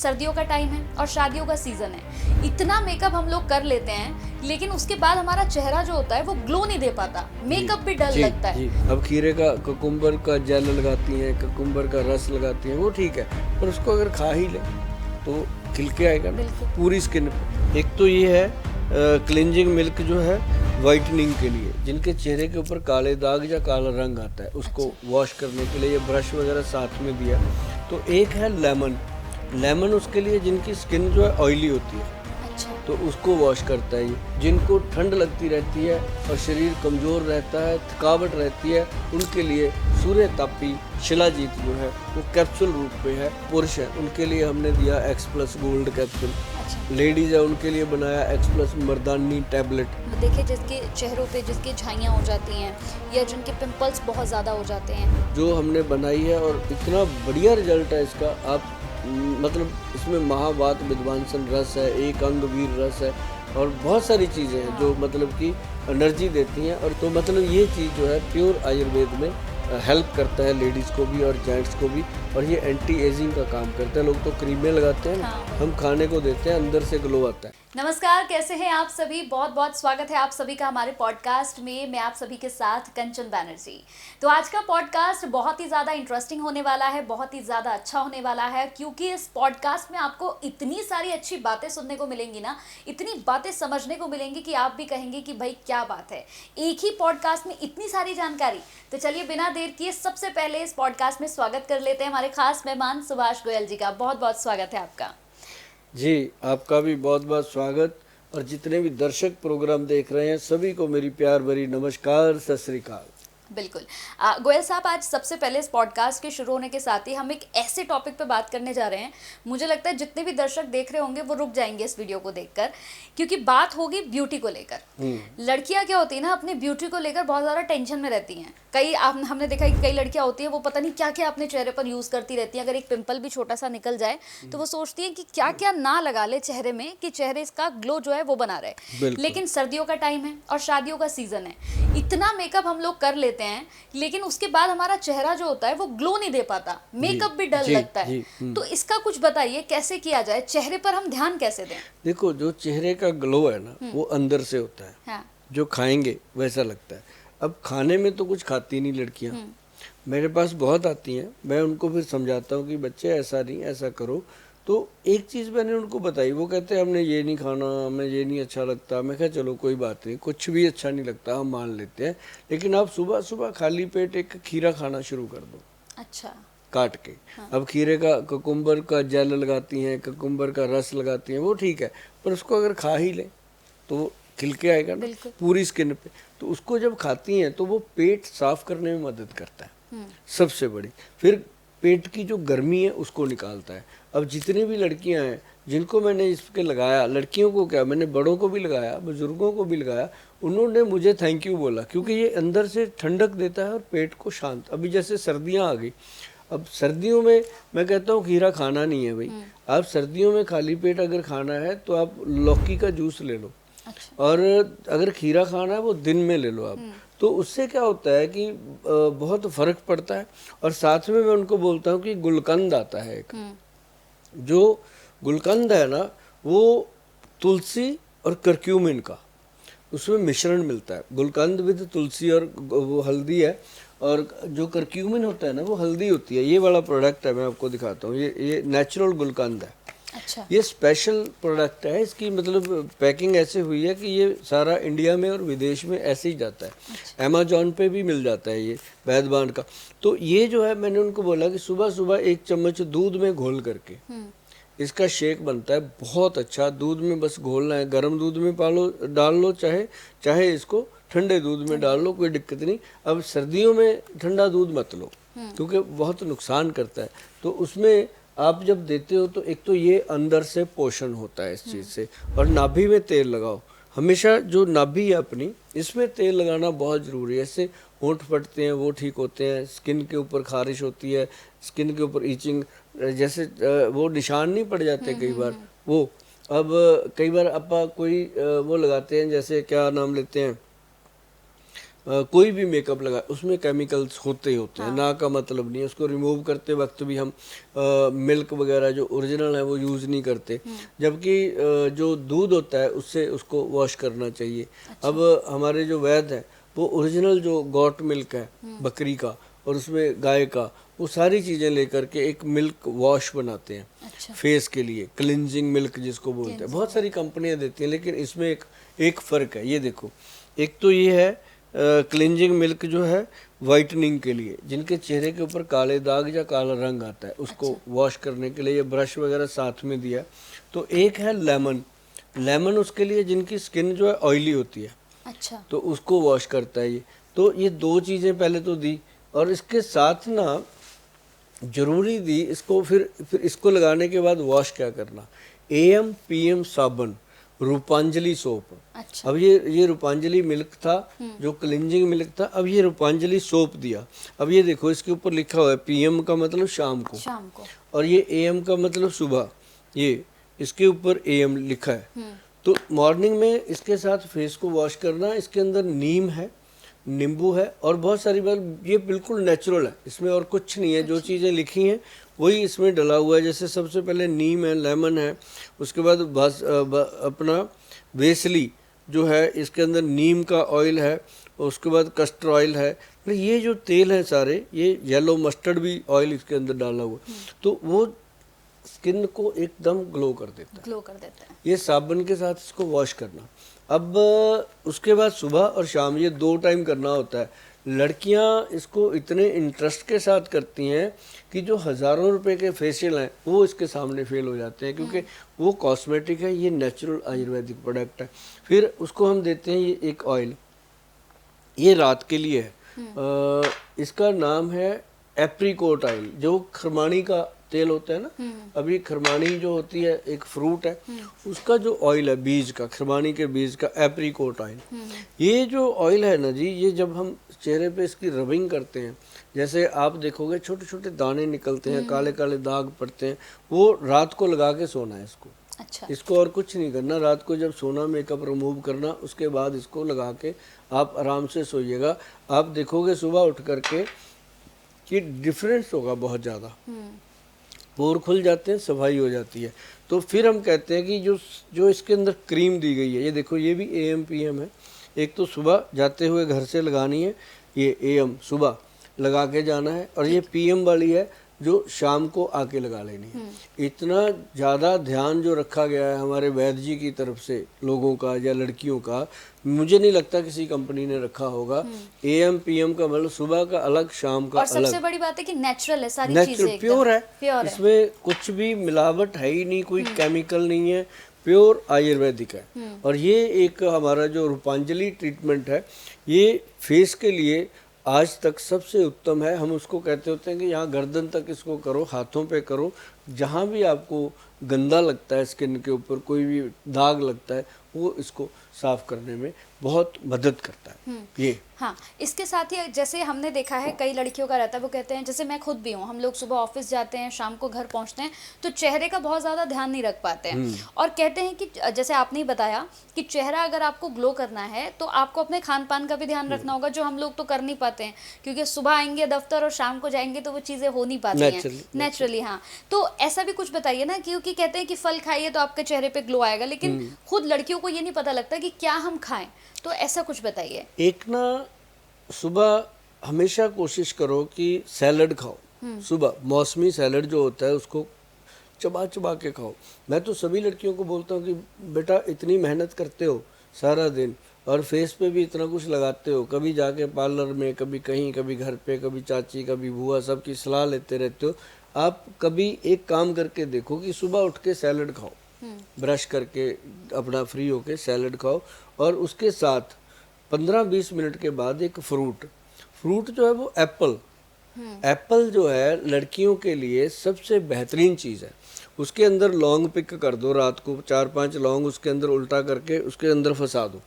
सर्दियों का टाइम है और शादियों का सीजन है, इतना मेकअप हम लोग कर लेते हैं लेकिन उसके बाद हमारा चेहरा जो होता है वो ग्लो नहीं दे पाता, मेकअप भी डल लगता है। अब खीरे का कुकुम्बर का जेल लगाती हैं, कुकुम्बर का रस लगाती हैं, वो ठीक है, पर उसको अगर खा ही ले तो खिल के आएगा ना पूरी स्किन पे। एक तो ये है क्लिनजिंग मिल्क जो है वाइटनिंग के लिए, जिनके चेहरे के ऊपर काले दाग या काला रंग आता है उसको वॉश करने के लिए, ये ब्रश वगैरह साथ में दिया। तो एक है लेमन, लेमन उसके लिए जिनकी स्किन जो है ऑयली होती है, तो उसको वॉश करता है ये। जिनको ठंड लगती रहती है और शरीर कमज़ोर रहता है, थकावट रहती है, उनके लिए सूर्य तापी शिलाजीत जो है वो कैप्सूल रूप में है। पुरुष है उनके लिए हमने दिया x plus gold capsule, ladies है उनके लिए बनाया एक्स प्लस मर्दानी टैबलेट। देखिए जिसके चेहरों पे जिसकी झाइयाँ हो जाती हैं या जिनके पिंपल्स बहुत ज़्यादा हो जाते हैं, जो हमने बनाई है और इतना बढ़िया रिजल्ट है इसका। आप मतलब इसमें महावात विद्वांसन रस है, एक अंग वीर रस है और बहुत सारी चीज़ें हैं जो मतलब कि एनर्जी देती हैं। और तो मतलब ये चीज़ जो है प्योर आयुर्वेद में हेल्प करता है लेडीज़ को भी और जेंट्स को भी, और ये एंटी एजिंग का काम करता है। लोग तो क्रीमें लगाते हैं ना, हम खाने को देते हैं, अंदर से ग्लो आता है। नमस्कार, कैसे हैं आप सभी? बहुत बहुत स्वागत है आप सभी का हमारे पॉडकास्ट में। मैं आप सभी के साथ कंचन बैनर्जी। तो आज का पॉडकास्ट बहुत ही ज़्यादा इंटरेस्टिंग होने वाला है, बहुत ही ज़्यादा अच्छा होने वाला है, क्योंकि इस पॉडकास्ट में आपको इतनी सारी अच्छी बातें सुनने को मिलेंगी ना, इतनी बातें समझने को मिलेंगी कि आप भी कहेंगे कि भाई क्या बात है, एक ही पॉडकास्ट में इतनी सारी जानकारी। तो चलिए बिना देर किए सबसे पहले इस पॉडकास्ट में स्वागत कर लेते हैं हमारे खास मेहमान सुभाष गोयल जी का। बहुत बहुत स्वागत है आपका। जी, आपका भी बहुत बहुत स्वागत, और जितने भी दर्शक प्रोग्राम देख रहे हैं सभी को मेरी प्यार भरी नमस्कार, सत श्री अकाल। बिल्कुल। गोयल साहब, आज सबसे पहले इस पॉडकास्ट के शुरू होने के साथ ही हम एक ऐसे टॉपिक पे बात करने जा रहे हैं, मुझे लगता है जितने भी दर्शक देख रहे होंगे वो रुक जाएंगे इस वीडियो को देखकर, क्योंकि बात होगी ब्यूटी को लेकर। लड़कियां क्या होती है ना, अपनी ब्यूटी को लेकर बहुत ज़्यादा टेंशन में रहती हैं। कई हमने देखा है कि कई लड़कियां होती हैं वो पता नहीं क्या क्या अपने चेहरे पर यूज़ करती रहती हैं। अगर एक पिंपल भी छोटा सा निकल जाए तो वो सोचती हैं कि क्या क्या ना लगा ले चेहरे में कि चेहरे इसका ग्लो जो है वो बना रहे। लेकिन सर्दियों का टाइम है और शादियों का सीजन है, इतना मेकअप हम लोग कर लेते हैं लेकिन उसके बाद हमारा चेहरा जो होता है वो ग्लो नहीं दे पाता, मेकअप भी डल लगता है। तो इसका कुछ बताइए, कैसे किया जाए, चेहरे पर हम ध्यान कैसे दें? देखो, जो चेहरे का ग्लो है ना वो अंदर से होता है। हाँ। जो खाएंगे वैसा लगता है। अब खाने में तो कुछ खाती नहीं लड़कियां, मेरे पास बहुत आती हैं, मैं उनको फिर समझाता हूँ कि बच्चे ऐसा नहीं, ऐसा करो। तो एक चीज़ मैंने उनको बताई, वो कहते हैं हमने ये नहीं खाना, हमें ये नहीं अच्छा लगता। मैं कहा चलो कोई बात नहीं, कुछ भी अच्छा नहीं लगता हम मान लेते हैं, लेकिन आप सुबह सुबह खाली पेट एक खीरा खाना शुरू कर दो। अच्छा। काट के। हाँ। अब खीरे का कुकुम्बर का जेल लगाती हैं, कुकुम्बर का रस लगाती हैं, वो ठीक है, पर उसको अगर खा ही ले तो खिल के आएगा ना पूरी स्किन पे। तो उसको जब खाती हैं तो वो पेट साफ करने में मदद करता है सबसे बड़ी। फिर पेट की जो गर्मी है उसको निकालता है। अब जितनी भी लड़कियां हैं जिनको मैंने इसके लगाया, लड़कियों को क्या, मैंने बड़ों को भी लगाया, बुजुर्गों को भी लगाया, उन्होंने मुझे थैंक यू बोला, क्योंकि ये अंदर से ठंडक देता है और पेट को शांत। अभी जैसे सर्दियाँ आ गई, अब सर्दियों में मैं कहता हूँ खीरा खाना नहीं है भाई। आप सर्दियों में खाली पेट अगर खाना है तो आप लौकी का जूस ले लो। अच्छा। और अगर खीरा खाना है वो दिन में ले लो आप। तो उससे क्या होता है कि बहुत फर्क पड़ता है। और साथ में मैं उनको बोलता हूँ कि गुलकंद आता है एक, जो गुलकंद है ना वो तुलसी और करक्यूमिन का उसमें मिश्रण मिलता है। गुलकंद विद तुलसी और वो हल्दी है, और जो करक्यूमिन होता है ना वो हल्दी होती है। ये वाला प्रोडक्ट है, मैं आपको दिखाता हूँ, ये नेचुरल गुलकंद है। अच्छा। ये स्पेशल प्रोडक्ट है, इसकी मतलब पैकिंग ऐसे हुई है कि ये सारा इंडिया में और विदेश में ऐसे ही जाता है। अच्छा। अमेजोन पे भी मिल जाता है ये वैद्यवान का। तो ये जो है मैंने उनको बोला कि सुबह सुबह 1 चम्मच दूध में घोल करके इसका शेक बनता है, बहुत अच्छा। दूध में बस घोलना है, गर्म दूध में डाल लो, चाहे इसको ठंडे दूध में डाल लो, कोई दिक्कत नहीं। अब सर्दियों में ठंडा दूध मत लो क्योंकि बहुत नुकसान करता है। तो उसमें आप जब देते हो तो एक तो ये अंदर से पोषण होता है इस चीज़ से। और नाभि में तेल लगाओ हमेशा, जो नाभि है अपनी, इसमें तेल लगाना बहुत ज़रूरी है। इससे होंठ फटते हैं वो ठीक होते हैं, स्किन के ऊपर खारिश होती है, स्किन के ऊपर ईचिंग जैसे वो निशान नहीं पड़ जाते कई बार वो। अब कई बार अपा कोई वो लगाते हैं, जैसे क्या नाम लेते हैं, कोई भी मेकअप लगा उसमें केमिकल्स होते ही होते हैं, ना का मतलब नहीं है। उसको रिमूव करते वक्त भी हम मिल्क वगैरह जो ओरिजिनल है वो यूज़ नहीं करते, जबकि जो दूध होता है उससे उसको वॉश करना चाहिए। अब हमारे जो वैद्य हैं वो ओरिजिनल जो गॉट मिल्क है बकरी का और उसमें गाय का, वो सारी चीज़ें लेकर के एक मिल्क वॉश बनाते हैं। अच्छा। फेस के लिए क्लिनजिंग मिल्क जिसको बोलते हैं, बहुत सारी कंपनियां देती हैं, लेकिन इसमें एक फ़र्क है। ये देखो, एक तो ये है क्लिनजिंग मिल्क जो है वाइटनिंग के लिए, जिनके चेहरे के ऊपर काले दाग या काला रंग आता है उसको वॉश करने के लिए, ये ब्रश वगैरह साथ में दिया। तो एक है लेमन, लेमन उसके लिए जिनकी स्किन जो है ऑयली होती है, अच्छा। तो उसको वॉश करता है ये। तो ये दो चीज़ें पहले तो दी, और इसके साथ ना जरूरी दी इसको, फिर इसको लगाने के बाद वॉश क्या करना, AM PM साबुन, रूपांजलि सोप। अच्छा। अब ये रूपांजलि मिल्क था जो क्लिनजिंग मिल्क था, अब ये रूपांजलि सोप दिया। अब ये देखो इसके ऊपर लिखा हुआ है PM का मतलब शाम को, और ये AM का मतलब सुबह, ये इसके ऊपर AM लिखा है। तो मॉर्निंग में इसके साथ फेस को वॉश करना। इसके अंदर नीम है, नींबू है, और बहुत सारी बार ये बिल्कुल नेचुरल है, इसमें और कुछ नहीं है। जो चीज़ें लिखी हैं वही इसमें डला हुआ है। जैसे सबसे पहले नीम है, लेमन है, उसके बाद अपना वेसली जो है, इसके अंदर नीम का ऑयल है, और उसके बाद कस्टर ऑयल है। मतलब ये जो तेल है सारे, ये येलो मस्टर्ड भी ऑयल इसके अंदर डाला हुआ, तो वो स्किन को एकदम ग्लो कर देता है। ये साबुन के साथ इसको वॉश करना। अब उसके बाद सुबह और शाम ये 2 टाइम करना होता है। लड़कियां इसको इतने इंटरेस्ट के साथ करती हैं कि जो हज़ारों रुपए के फेशियल हैं वो इसके सामने फेल हो जाते हैं, क्योंकि वो कॉस्मेटिक है, ये नेचुरल आयुर्वेदिक प्रोडक्ट है। फिर उसको हम देते हैं ये एक ऑयल, ये रात के लिए है। इसका नाम है एप्रीकोट ऑयल, जो खरमानी का तेल होता है ना। अभी खरमानी जो होती है एक फ्रूट है, उसका जो ऑयल है बीज का, खरमानी के बीज का, एप्रीकोट ऑयल। ये जो ऑयल है ना जी, ये जब हम चेहरे पे इसकी रबिंग करते हैं, जैसे आप देखोगे छोटे छोटे दाने निकलते हैं, काले काले दाग पड़ते हैं, वो रात को लगा के सोना है इसको। अच्छा। इसको और कुछ नहीं करना, रात को जब सोना मेकअप रिमूव करना, उसके बाद इसको लगा के आप आराम से सोइएगा। आप देखोगे सुबह उठ करके कि डिफरेंस होगा बहुत ज़्यादा, पोर खुल जाते हैं, सफाई हो जाती है। तो फिर हम कहते हैं कि जो इसके अंदर क्रीम दी गई है, ये देखो ये भी AM PM है। एक तो सुबह जाते हुए घर से लगानी है, ये AM सुबह लगा के जाना है, और ये PM वाली है जो शाम को आके लगा लेनी है। इतना ज़्यादा ध्यान जो रखा गया है हमारे वैद्य जी की तरफ से लोगों का या लड़कियों का, मुझे नहीं लगता किसी कंपनी ने रखा होगा। AM PM का मतलब सुबह का अलग, शाम का अलग। और सबसे बड़ी बात है कि नेचुरल है सारी चीजें, प्योर है, प्योर इसमें कुछ भी मिलावट है ही नहीं, कोई केमिकल नहीं है, प्योर आयुर्वेदिक है। और ये एक हमारा जो रूपांजलि ट्रीटमेंट है, ये फेस के लिए आज तक सबसे उत्तम है। हम उसको कहते होते हैं कि यहाँ गर्दन तक इसको करो, हाथों पे करो, जहाँ भी आपको गंदा लगता है, स्किन के ऊपर कोई भी दाग लगता है, वो इसको साफ करने में बहुत मदद करता है ये। हाँ, इसके साथ ही जैसे हमने देखा है कई लड़कियों का रहता है, वो कहते हैं, जैसे मैं खुद भी हूँ, हम लोग सुबह ऑफिस जाते हैं, शाम को घर पहुँचते हैं, तो चेहरे का बहुत ज़्यादा ध्यान नहीं रख पाते हैं। और कहते हैं कि जैसे आपने ही बताया कि चेहरा अगर आपको ग्लो करना है तो आपको अपने खान पान का भी ध्यान रखना होगा, जो हम लोग तो कर नहीं पाते हैं, क्योंकि सुबह आएंगे दफ्तर और शाम को जाएंगे तो वो चीज़ें हो नहीं पाती हैं नेचुरली। हाँ, तो ऐसा भी कुछ बताइए ना, क्योंकि कहते हैं कि फल खाइए तो आपके चेहरे पे ग्लो आएगा, लेकिन खुद लड़कियों को ये नहीं पता लगता कि क्या हम खाएं, तो ऐसा कुछ बताइए। एक ना सुबह हमेशा कोशिश करो कि सैलड खाओ। सुबह मौसमी सैलड जो होता है उसको चबा चबा के खाओ। मैं तो सभी लड़कियों को बोलता हूँ कि बेटा इतनी मेहनत करते हो सारा दिन, और फेस पे भी इतना कुछ लगाते हो, कभी जाके पार्लर में, कभी कहीं, कभी घर पे, कभी चाची, कभी बुआ, सबकी सलाह लेते रहते हो। आप कभी एक काम करके देखो कि सुबह उठ के सैलड खाओ, ब्रश करके अपना फ्री होके सैलड खाओ, और उसके साथ 15-20 मिनट के बाद एक फ्रूट जो है वो एप्पल जो है लड़कियों के लिए सबसे बेहतरीन चीज़ है। उसके अंदर लौंग पिक कर दो, रात को 4-5 लौंग उसके अंदर उल्टा करके उसके अंदर फंसा दो,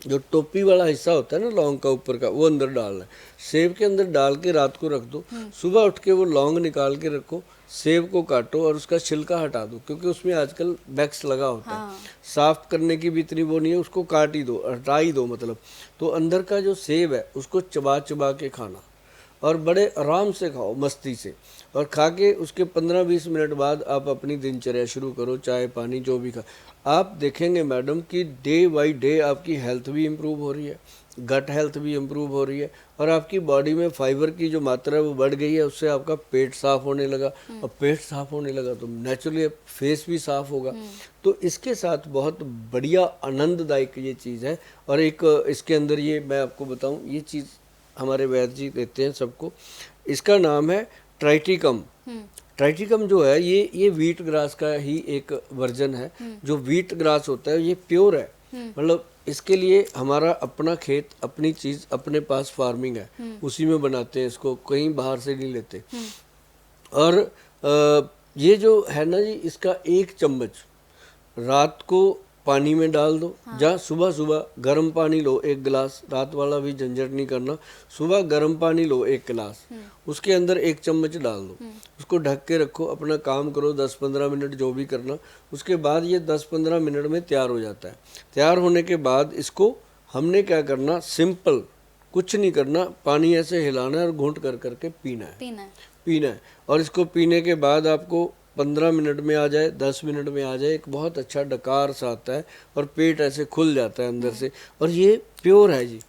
जो टोपी वाला हिस्सा होता है ना लौंग का ऊपर का, वो अंदर डालना है। सेब के अंदर डाल के रात को रख दो, सुबह उठ के वो लौंग निकाल के रखो, सेब को काटो और उसका छिलका हटा दो, क्योंकि उसमें आजकल वैक्स लगा होता है। साफ करने की भी इतनी वो नहीं है, उसको काट ही दो, हटा ही दो मतलब। तो अंदर का जो सेब है उसको चबा चबा के खाना, और बड़े आराम से खाओ, मस्ती से। और खा के उसके 15-20 मिनट बाद आप अपनी दिनचर्या शुरू करो, चाय पानी जो भी खा। आप देखेंगे मैडम कि डे बाई डे आपकी हेल्थ भी इम्प्रूव हो रही है, गट हेल्थ भी इम्प्रूव हो रही है, और आपकी बॉडी में फाइबर की जो मात्रा है वो बढ़ गई है। उससे आपका पेट साफ होने लगा, और पेट साफ होने लगा तो नेचुरली फेस भी साफ होगा। तो इसके साथ बहुत बढ़िया आनंददायक ये चीज़ है। और एक इसके अंदर ये मैं आपको बताऊं, ये चीज़ हमारे वैद्य जी देते हैं सबको, इसका नाम है ट्राइटिकम। ट्राइटिकम जो है ये व्हीट ग्रास का ही एक वर्जन है। जो व्हीट ग्रास होता है ये प्योर है, मतलब इसके लिए हमारा अपना खेत, अपनी चीज़, अपने पास फार्मिंग है, उसी में बनाते हैं इसको, कहीं बाहर से नहीं लेते। और ये जो है ना जी, इसका 1 चम्मच रात को पानी में डाल दो। या सुबह सुबह गर्म पानी लो 1 गिलास, रात वाला भी झंझट नहीं करना, सुबह गर्म पानी लो 1 गिलास, उसके अंदर 1 चम्मच डाल दो, उसको ढक के रखो, अपना काम करो 10-15 मिनट जो भी करना। उसके बाद ये 10-15 मिनट में तैयार हो जाता है। तैयार होने के बाद इसको हमने क्या करना, सिंपल कुछ नहीं करना, पानी ऐसे हिलाना है और घूंट कर करके पीना है। और इसको पीने के बाद आपको 15 मिनट में आ जाए, 10 मिनट में आ जाए, एक बहुत अच्छा डकार सा आता है और पेट ऐसे खुल जाता है अंदर से। और ये प्योर है जी,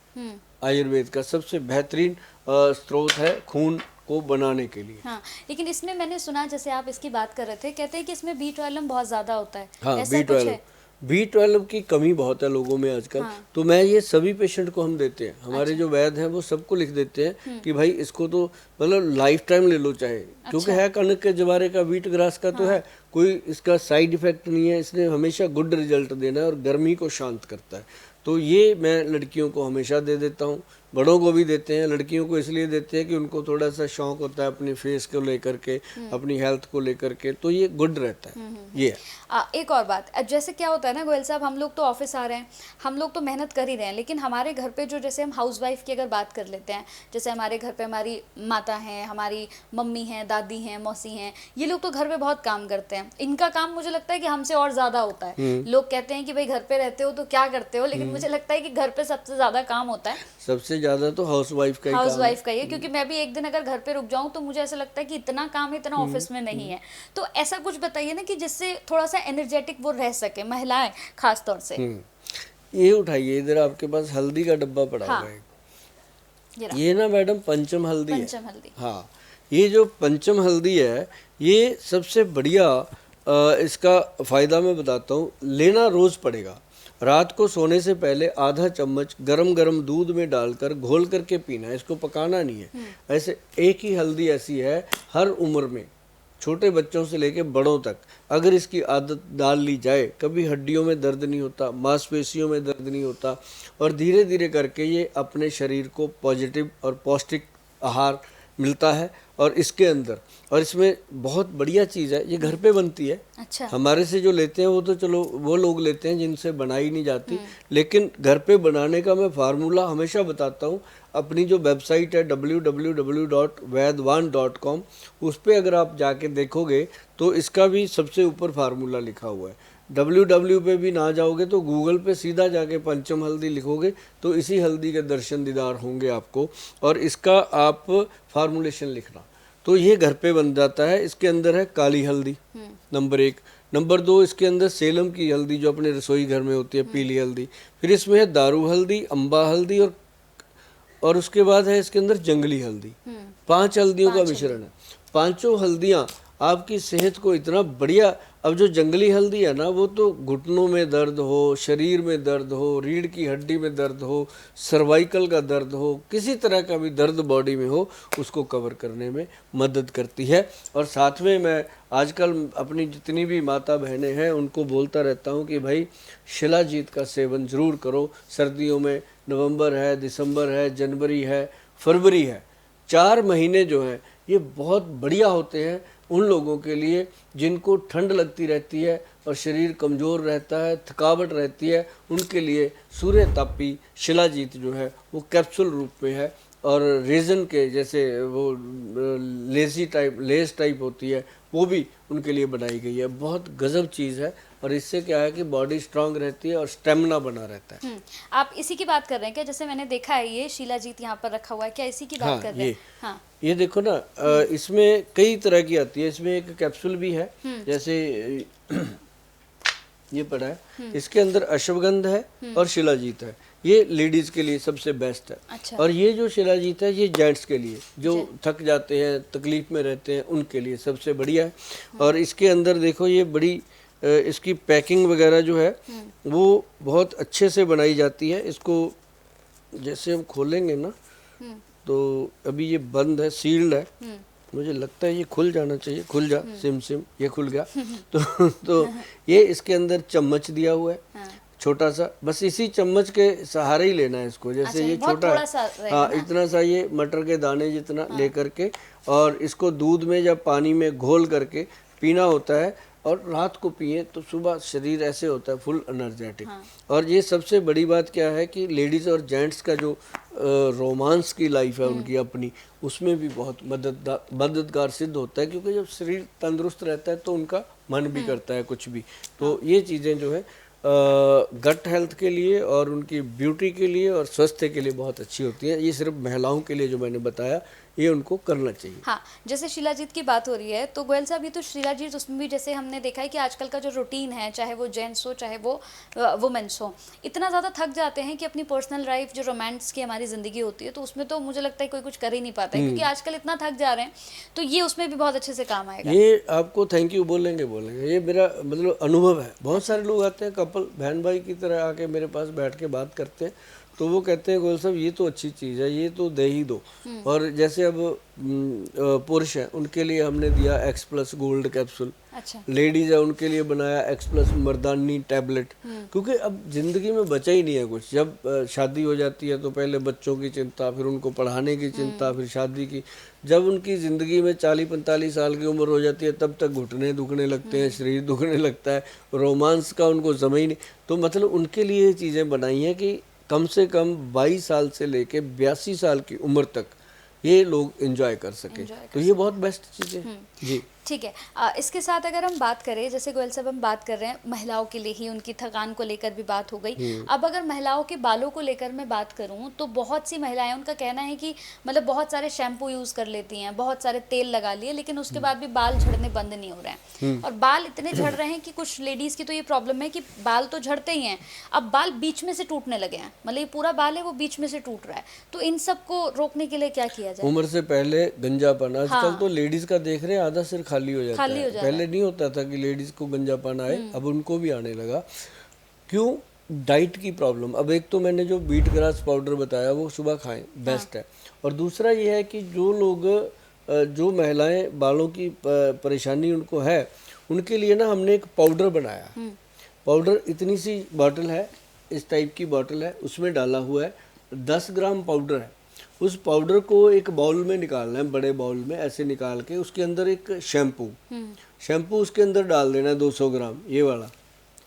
आयुर्वेद का सबसे बेहतरीन स्रोत है खून को बनाने के लिए। हाँ, लेकिन इसमें मैंने सुना, जैसे आप इसकी बात कर रहे थे, कहते हैं कि इसमें B12 बहुत ज़्यादा होता है। हाँ, ऐसा कुछ है? B12 की कमी बहुत है लोगों में आजकल। तो मैं ये सभी पेशेंट को हम देते हैं, हमारे जो वैद्य हैं वो सबको लिख देते हैं कि भाई इसको तो मतलब लाइफ टाइम ले लो चाहे, क्योंकि है कनक के जवारे का, व्हीट ग्रास का तो है, कोई इसका साइड इफेक्ट नहीं है, इसने हमेशा गुड रिजल्ट देना है और गर्मी को शांत करता है। तो ये मैं लड़कियों को हमेशा दे देता हूँ, बड़ों को भी देते हैं। लड़कियों को इसलिए देते हैं कि उनको थोड़ा सा शौक होता है अपनी फेस को लेकर के, अपनी हेल्थ को लेकर के, तो ये गुड रहता है। ये एक और बात, अब जैसे क्या होता है ना गोयल साहब, हम लोग तो ऑफिस आ रहे हैं, हम लोग तो मेहनत कर ही रहे हैं, लेकिन हमारे घर पे जो, जैसे हम हाउसवाइफ की अगर बात कर लेते हैं, जैसे हमारे घर पे हमारी माता हैं, हमारी मम्मी हैं, दादी हैं, मौसी हैं, ये लोग तो घर पे बहुत काम करते हैं। इनका काम मुझे लगता है कि हमसे और ज़्यादा होता है। लोग कहते हैं कि भाई घर पे रहते हो तो क्या करते हो, लेकिन मुझे लगता है कि घर पे सबसे ज़्यादा काम होता है। सबसे ज़्यादा तो हाउसवाइफ का ही है, क्योंकि मैं भी एक दिन अगर घर पे रुक जाऊं तो मुझे ऐसा लगता है कि इतना काम है, इतना ऑफिस में नहीं है। तो ऐसा कुछ बताइए ना कि जिससे थोड़ा सा एनर्जेटिक वो रह सके, महिलाएं खास तौर से। ये उठाइए, इधर आपके पास हल्दी का डब्बा पड़ा हुआ है। ये ना मैडम पंचम हल्दी है। हाँ, ये जो पंचम हल्दी है ये सबसे बढ़िया, इसका फायदा मैं बताता हूँ। लेना रोज पड़ेगा, रात को सोने से पहले आधा चम्मच गरम गरम दूध में डालकर घोल करके पीना है, इसको पकाना नहीं है। ऐसे एक ही हल्दी ऐसी है हर उम्र में, छोटे बच्चों से लेकर बड़ों तक, अगर इसकी आदत डाल ली जाए, कभी हड्डियों में दर्द नहीं होता, मांसपेशियों में दर्द नहीं होता, और धीरे धीरे करके ये अपने शरीर को पॉजिटिव और पौष्टिक आहार मिलता है। और इसके अंदर, और इसमें बहुत बढ़िया चीज़ है, ये घर पे बनती है। अच्छा। हमारे से जो लेते हैं वो तो चलो वो लोग लेते हैं जिनसे बनाई नहीं जाती, लेकिन घर पे बनाने का मैं फार्मूला हमेशा बताता हूँ। अपनी जो वेबसाइट है www.vaidwan.com, उस पर अगर आप जाके देखोगे तो इसका भी सबसे ऊपर फार्मूला लिखा हुआ है। www पे भी ना जाओगे तो गूगल पे सीधा जाके पंचम हल्दी लिखोगे तो इसी हल्दी के दर्शन दीदार होंगे आपको, और इसका आप फार्मूलेशन लिखना तो ये घर पे बन जाता है। इसके अंदर है काली हल्दी नंबर 1, नंबर 2 इसके अंदर सेलम की हल्दी जो अपने रसोई घर में होती है, पीली हल्दी, फिर इसमें है दारू हल्दी, अम्बा हल्दी, और उसके बाद है इसके अंदर जंगली हल्दी। 5 हल्दियों का मिश्रण है। पांचों हल्दियाँ आपकी सेहत को इतना बढ़िया, अब जो जंगली हल्दी है ना वो तो घुटनों में दर्द हो, शरीर में दर्द हो, रीढ़ की हड्डी में दर्द हो, सर्वाइकल का दर्द हो, किसी तरह का भी दर्द बॉडी में हो, उसको कवर करने में मदद करती है। और साथ में मैं आजकल अपनी जितनी भी माता बहनें हैं उनको बोलता रहता हूँ कि भाई शिलाजीत का सेवन ज़रूर करो। सर्दियों में नवंबर है, दिसंबर है, जनवरी है, फरवरी है, 4 महीने जो हैं ये बहुत बढ़िया होते हैं उन लोगों के लिए जिनको ठंड लगती रहती है, और शरीर कमज़ोर रहता है, थकावट रहती है, उनके लिए सूर्य तापी शिलाजीत जो है वो कैप्सूल रूप में है। और रेजन के जैसे वो लेस टाइप होती है वो भी उनके लिए बनाई गई है। बहुत गजब चीज़ है और इससे क्या है कि बॉडी स्ट्रांग रहती है और स्टेमिना बना रहता है। आप इसी की बात कर रहे हैं क्या? जैसे मैंने देखा है ये शिलाजीत यहाँ पर रखा हुआ है, क्या इसी की बात कर रहे हैं? हाँ, ये देखो ना, इसमें कई तरह की आती है। इसमें एक कैप्सूल भी है, जैसे ये पड़ा है, इसके अंदर अश्वगंध है और शिलाजीत है। ये लेडीज के लिए सबसे बेस्ट है। अच्छा। और ये जो शिलाजीत है ये जेंट्स के लिए, जो थक जाते हैं, तकलीफ में रहते हैं, उनके लिए सबसे बढ़िया है। और इसके अंदर देखो ये बड़ी इसकी पैकिंग वगैरह जो है वो बहुत अच्छे से बनाई जाती है। इसको जैसे हम खोलेंगे ना तो अभी ये बंद है, सील्ड है, मुझे लगता है ये खुल जाना चाहिए। खुल जा, सिम ये खुल गया। तो ये इसके अंदर चम्मच दिया हुआ है, छोटा सा, बस इसी चम्मच के सहारे ही लेना है इसको। जैसे अच्छा, ये छोटा है, हाँ, इतना सा ये मटर के दाने जितना लेकर के, और इसको दूध में या पानी में घोल करके पीना होता है। और रात को पिए तो सुबह शरीर ऐसे होता है फुल एनर्जेटिक। और ये सबसे बड़ी बात क्या है कि लेडीज़ और जेंट्स का जो रोमांस की लाइफ है उनकी अपनी, उसमें भी बहुत मददगार सिद्ध होता है। क्योंकि जब शरीर तंदुरुस्त रहता है तो उनका मन भी करता है कुछ भी। तो ये चीज़ें जो है गट हेल्थ के लिए और उनकी ब्यूटी के लिए और स्वास्थ्य के लिए बहुत अच्छी होती है। ये सिर्फ महिलाओं के लिए जो मैंने बताया ये उनको करना चाहिए। हाँ, जैसे शिलाजीत की बात हो रही है तो गोयल साहब ये तो शिलाजीत, उसमें भी जैसे हमने देखा है कि आजकल का जो रूटीन है, चाहे वो जेंट्स हो चाहे वो वुमेन्स हो, इतना ज़्यादा थक जाते हैं कि अपनी पर्सनल लाइफ जो रोमांस की हमारी ज़िंदगी होती है तो उसमें तो मुझे लगता है कोई कुछ कर ही नहीं पाता है, क्योंकि आजकल इतना थक जा रहे हैं। तो ये उसमें भी बहुत अच्छे से काम आएगा। ये आपको थैंक यू बोलेंगे। ये मेरा मतलब अनुभव है। बहुत सारे लोग आते हैं, कपल बहन भाई की तरह आके मेरे पास बैठ के बात करते हैं, तो वो कहते हैं गोयल साहब ये तो अच्छी चीज़ है, ये तो दे ही दो। और जैसे अब पुरुष हैं उनके लिए हमने दिया एक्स प्लस गोल्ड कैप्सूल। अच्छा। लेडीज है उनके लिए बनाया एक्स प्लस मर्दानी टैबलेट। क्योंकि अब जिंदगी में बचा ही नहीं है कुछ। जब शादी हो जाती है तो पहले बच्चों की चिंता, फिर उनको पढ़ाने की चिंता, फिर शादी की। जब उनकी ज़िंदगी में 40-45 साल की उम्र हो जाती है तब तक घुटने दुखने लगते हैं, शरीर दुखने लगता है, रोमांस का उनको समय ही नहीं। तो मतलब उनके लिए ये चीज़ें बनाई हैं कि कम से कम 22 साल से लेके 82 साल की उम्र तक ये लोग एंजॉय कर सके। तो ये बहुत बेस्ट चीज़ है जी। ठीक है। इसके साथ अगर हम बात करें, जैसे गोयल साहब हम बात कर रहे हैं महिलाओं के लिए ही, उनकी थकान को लेकर भी बात हो गई। अब अगर महिलाओं के बालों को लेकर मैं बात करूं तो बहुत सी महिलाएं, उनका कहना है कि मतलब बहुत सारे शैम्पू यूज़ कर लेती हैं, बहुत सारे तेल लगा लिए, लेकिन उसके बाद भी बाल झड़ने बंद नहीं हो रहे हैं। और बाल इतने झड़ रहे हैं कि कुछ लेडीज़ की तो ये प्रॉब्लम है कि बाल तो झड़ते ही हैं, अब बाल बीच में से टूटने लगे हैं, मतलब ये पूरा बाल है वो बीच में से टूट रहा है। तो इन सब को रोकने के लिए क्या किया जाए? उम्र से पहले गंजापन, आजकल तो लेडीज़ का देख रहे हैं आधा सिर खाली हो जाता है। पहले नहीं होता था कि लेडीज को गंजापन आए, अब उनको भी आने लगा। क्यों? डाइट की प्रॉब्लम। अब एक तो मैंने जो बीट ग्रास पाउडर बताया वो सुबह खाएं, बेस्ट है। और दूसरा ये है कि जो लोग जो महिलाएं बालों की परेशानी उनको है, उनके लिए ना हमने एक पाउडर बनाया। पाउडर इतनी सी बॉटल है, इस टाइप की बॉटल है, उसमें डाला हुआ है 10 ग्राम पाउडर है। उस पाउडर को एक बाउल में निकालना है, बड़े बाउल में ऐसे निकाल के उसके अंदर एक शैम्पू उसके अंदर डाल देना है 200 ग्राम। ये वाला,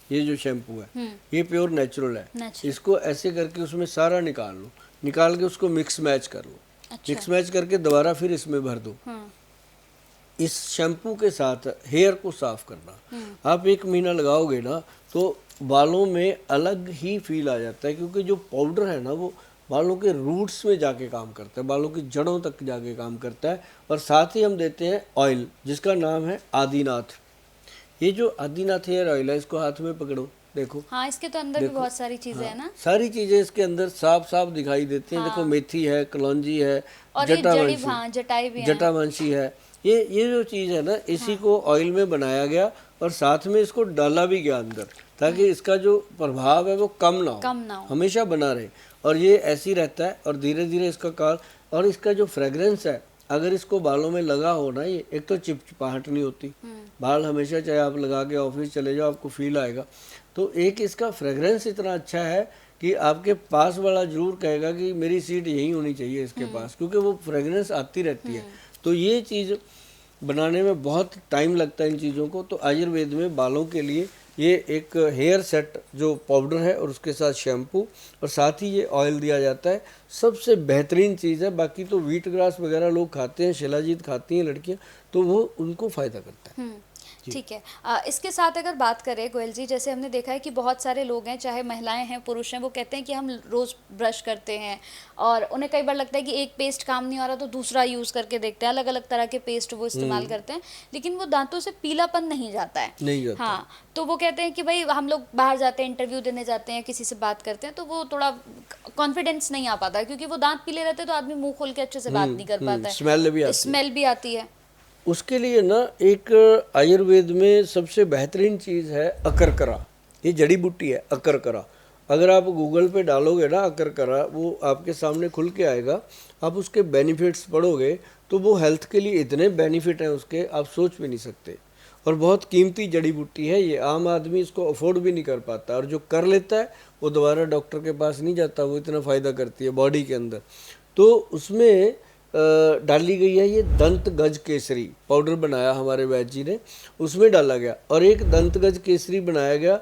ये जो शैम्पू है ये प्योर नेचुरल है। इसको ऐसे करके उसमें सारा निकाल लो, निकाल के उसको मिक्स मैच कर लो। अच्छा। मिक्स मैच करके दोबारा फिर इसमें भर दो। इस शैम्पू के साथ हेयर को साफ करना। आप 1 महीना लगाओगे ना तो बालों में अलग ही फील आ जाता है, क्योंकि जो पाउडर है ना वो बालों के रूट्स में जाके काम करता है, बालों की जड़ों तक जाके काम करता है। और साथ ही हम देते हैं ऑयल जिसका नाम है आदिनाथ। ये जो आदिनाथ हेयर ऑयल है, इसको हाथ में पकड़ो, देखो। हाँ, इसके तो अंदर भी बहुत सारी चीजें हैं ना। सारी चीजें इसके अंदर साफ साफ दिखाई देती हैं। देखो मेथी है, कलौंजी है, जटावंशी है। ये जो चीज़ है ना, इसी को ऑयल में बनाया गया और साथ में इसको डाला भी गया अंदर, ताकि इसका जो प्रभाव है वो कम ना हो, हमेशा बना रहे। और ये ऐसी रहता है और धीरे धीरे इसका काल, और इसका जो फ्रेगरेंस है अगर इसको बालों में लगा हो ना, ये एक तो चिपचिपाहट नहीं होती, बाल हमेशा चाहे आप लगा के ऑफिस चले जाओ आपको फील आएगा। तो एक इसका फ्रेगरेंस इतना अच्छा है कि आपके पास वाला जरूर कहेगा कि मेरी सीट यही होनी चाहिए इसके पास, क्योंकि वो फ्रेगरेंस आती रहती है। तो ये चीज़ बनाने में बहुत टाइम लगता है इन चीज़ों को। तो आयुर्वेद में बालों के लिए ये एक हेयर सेट जो पाउडर है और उसके साथ शैम्पू और साथ ही ये ऑयल दिया जाता है, सबसे बेहतरीन चीज़ है। बाकी तो व्हीट ग्रास वगैरह लोग खाते हैं, शिलाजीत खाती हैं लड़कियां, तो वो उनको फ़ायदा करता है। ठीक है। इसके साथ अगर बात करें गोयल जी, जैसे हमने देखा है कि बहुत सारे लोग हैं, चाहे महिलाएं हैं पुरुष हैं, वो कहते हैं कि हम रोज़ ब्रश करते हैं और उन्हें कई बार लगता है कि एक पेस्ट काम नहीं हो रहा तो दूसरा यूज़ करके देखते हैं, अलग अलग तरह के पेस्ट वो इस्तेमाल करते हैं, लेकिन वो दांतों से पीलापन नहीं जाता है। नहीं जाता। हाँ, तो वो कहते हैं कि भाई हम लोग बाहर जाते हैं, इंटरव्यू देने जाते हैं, किसी से बात करते हैं तो वो थोड़ा कॉन्फिडेंस नहीं आ पाता है, क्योंकि वो दांत पीले रहते हैं तो आदमी मुंह खोल के अच्छे से बात नहीं कर पाता है, स्मेल भी आती है। उसके लिए ना एक आयुर्वेद में सबसे बेहतरीन चीज़ है अकरकरा। ये जड़ी बूटी है अकरकरा। अगर आप गूगल पे डालोगे ना अकरकरा, वो आपके सामने खुल के आएगा। आप उसके बेनिफिट्स पढ़ोगे तो वो हेल्थ के लिए इतने बेनिफिट हैं उसके, आप सोच भी नहीं सकते। और बहुत कीमती जड़ी बूटी है ये, आम आदमी इसको अफोर्ड भी नहीं कर पाता, और जो कर लेता है वो दोबारा डॉक्टर के पास नहीं जाता, वो इतना फ़ायदा करती है बॉडी के अंदर। तो उसमें डाली गई है ये दंत गज केसरी पाउडर, बनाया हमारे वैद्य जी ने, उसमें डाला गया। और एक दंत गज केसरी बनाया गया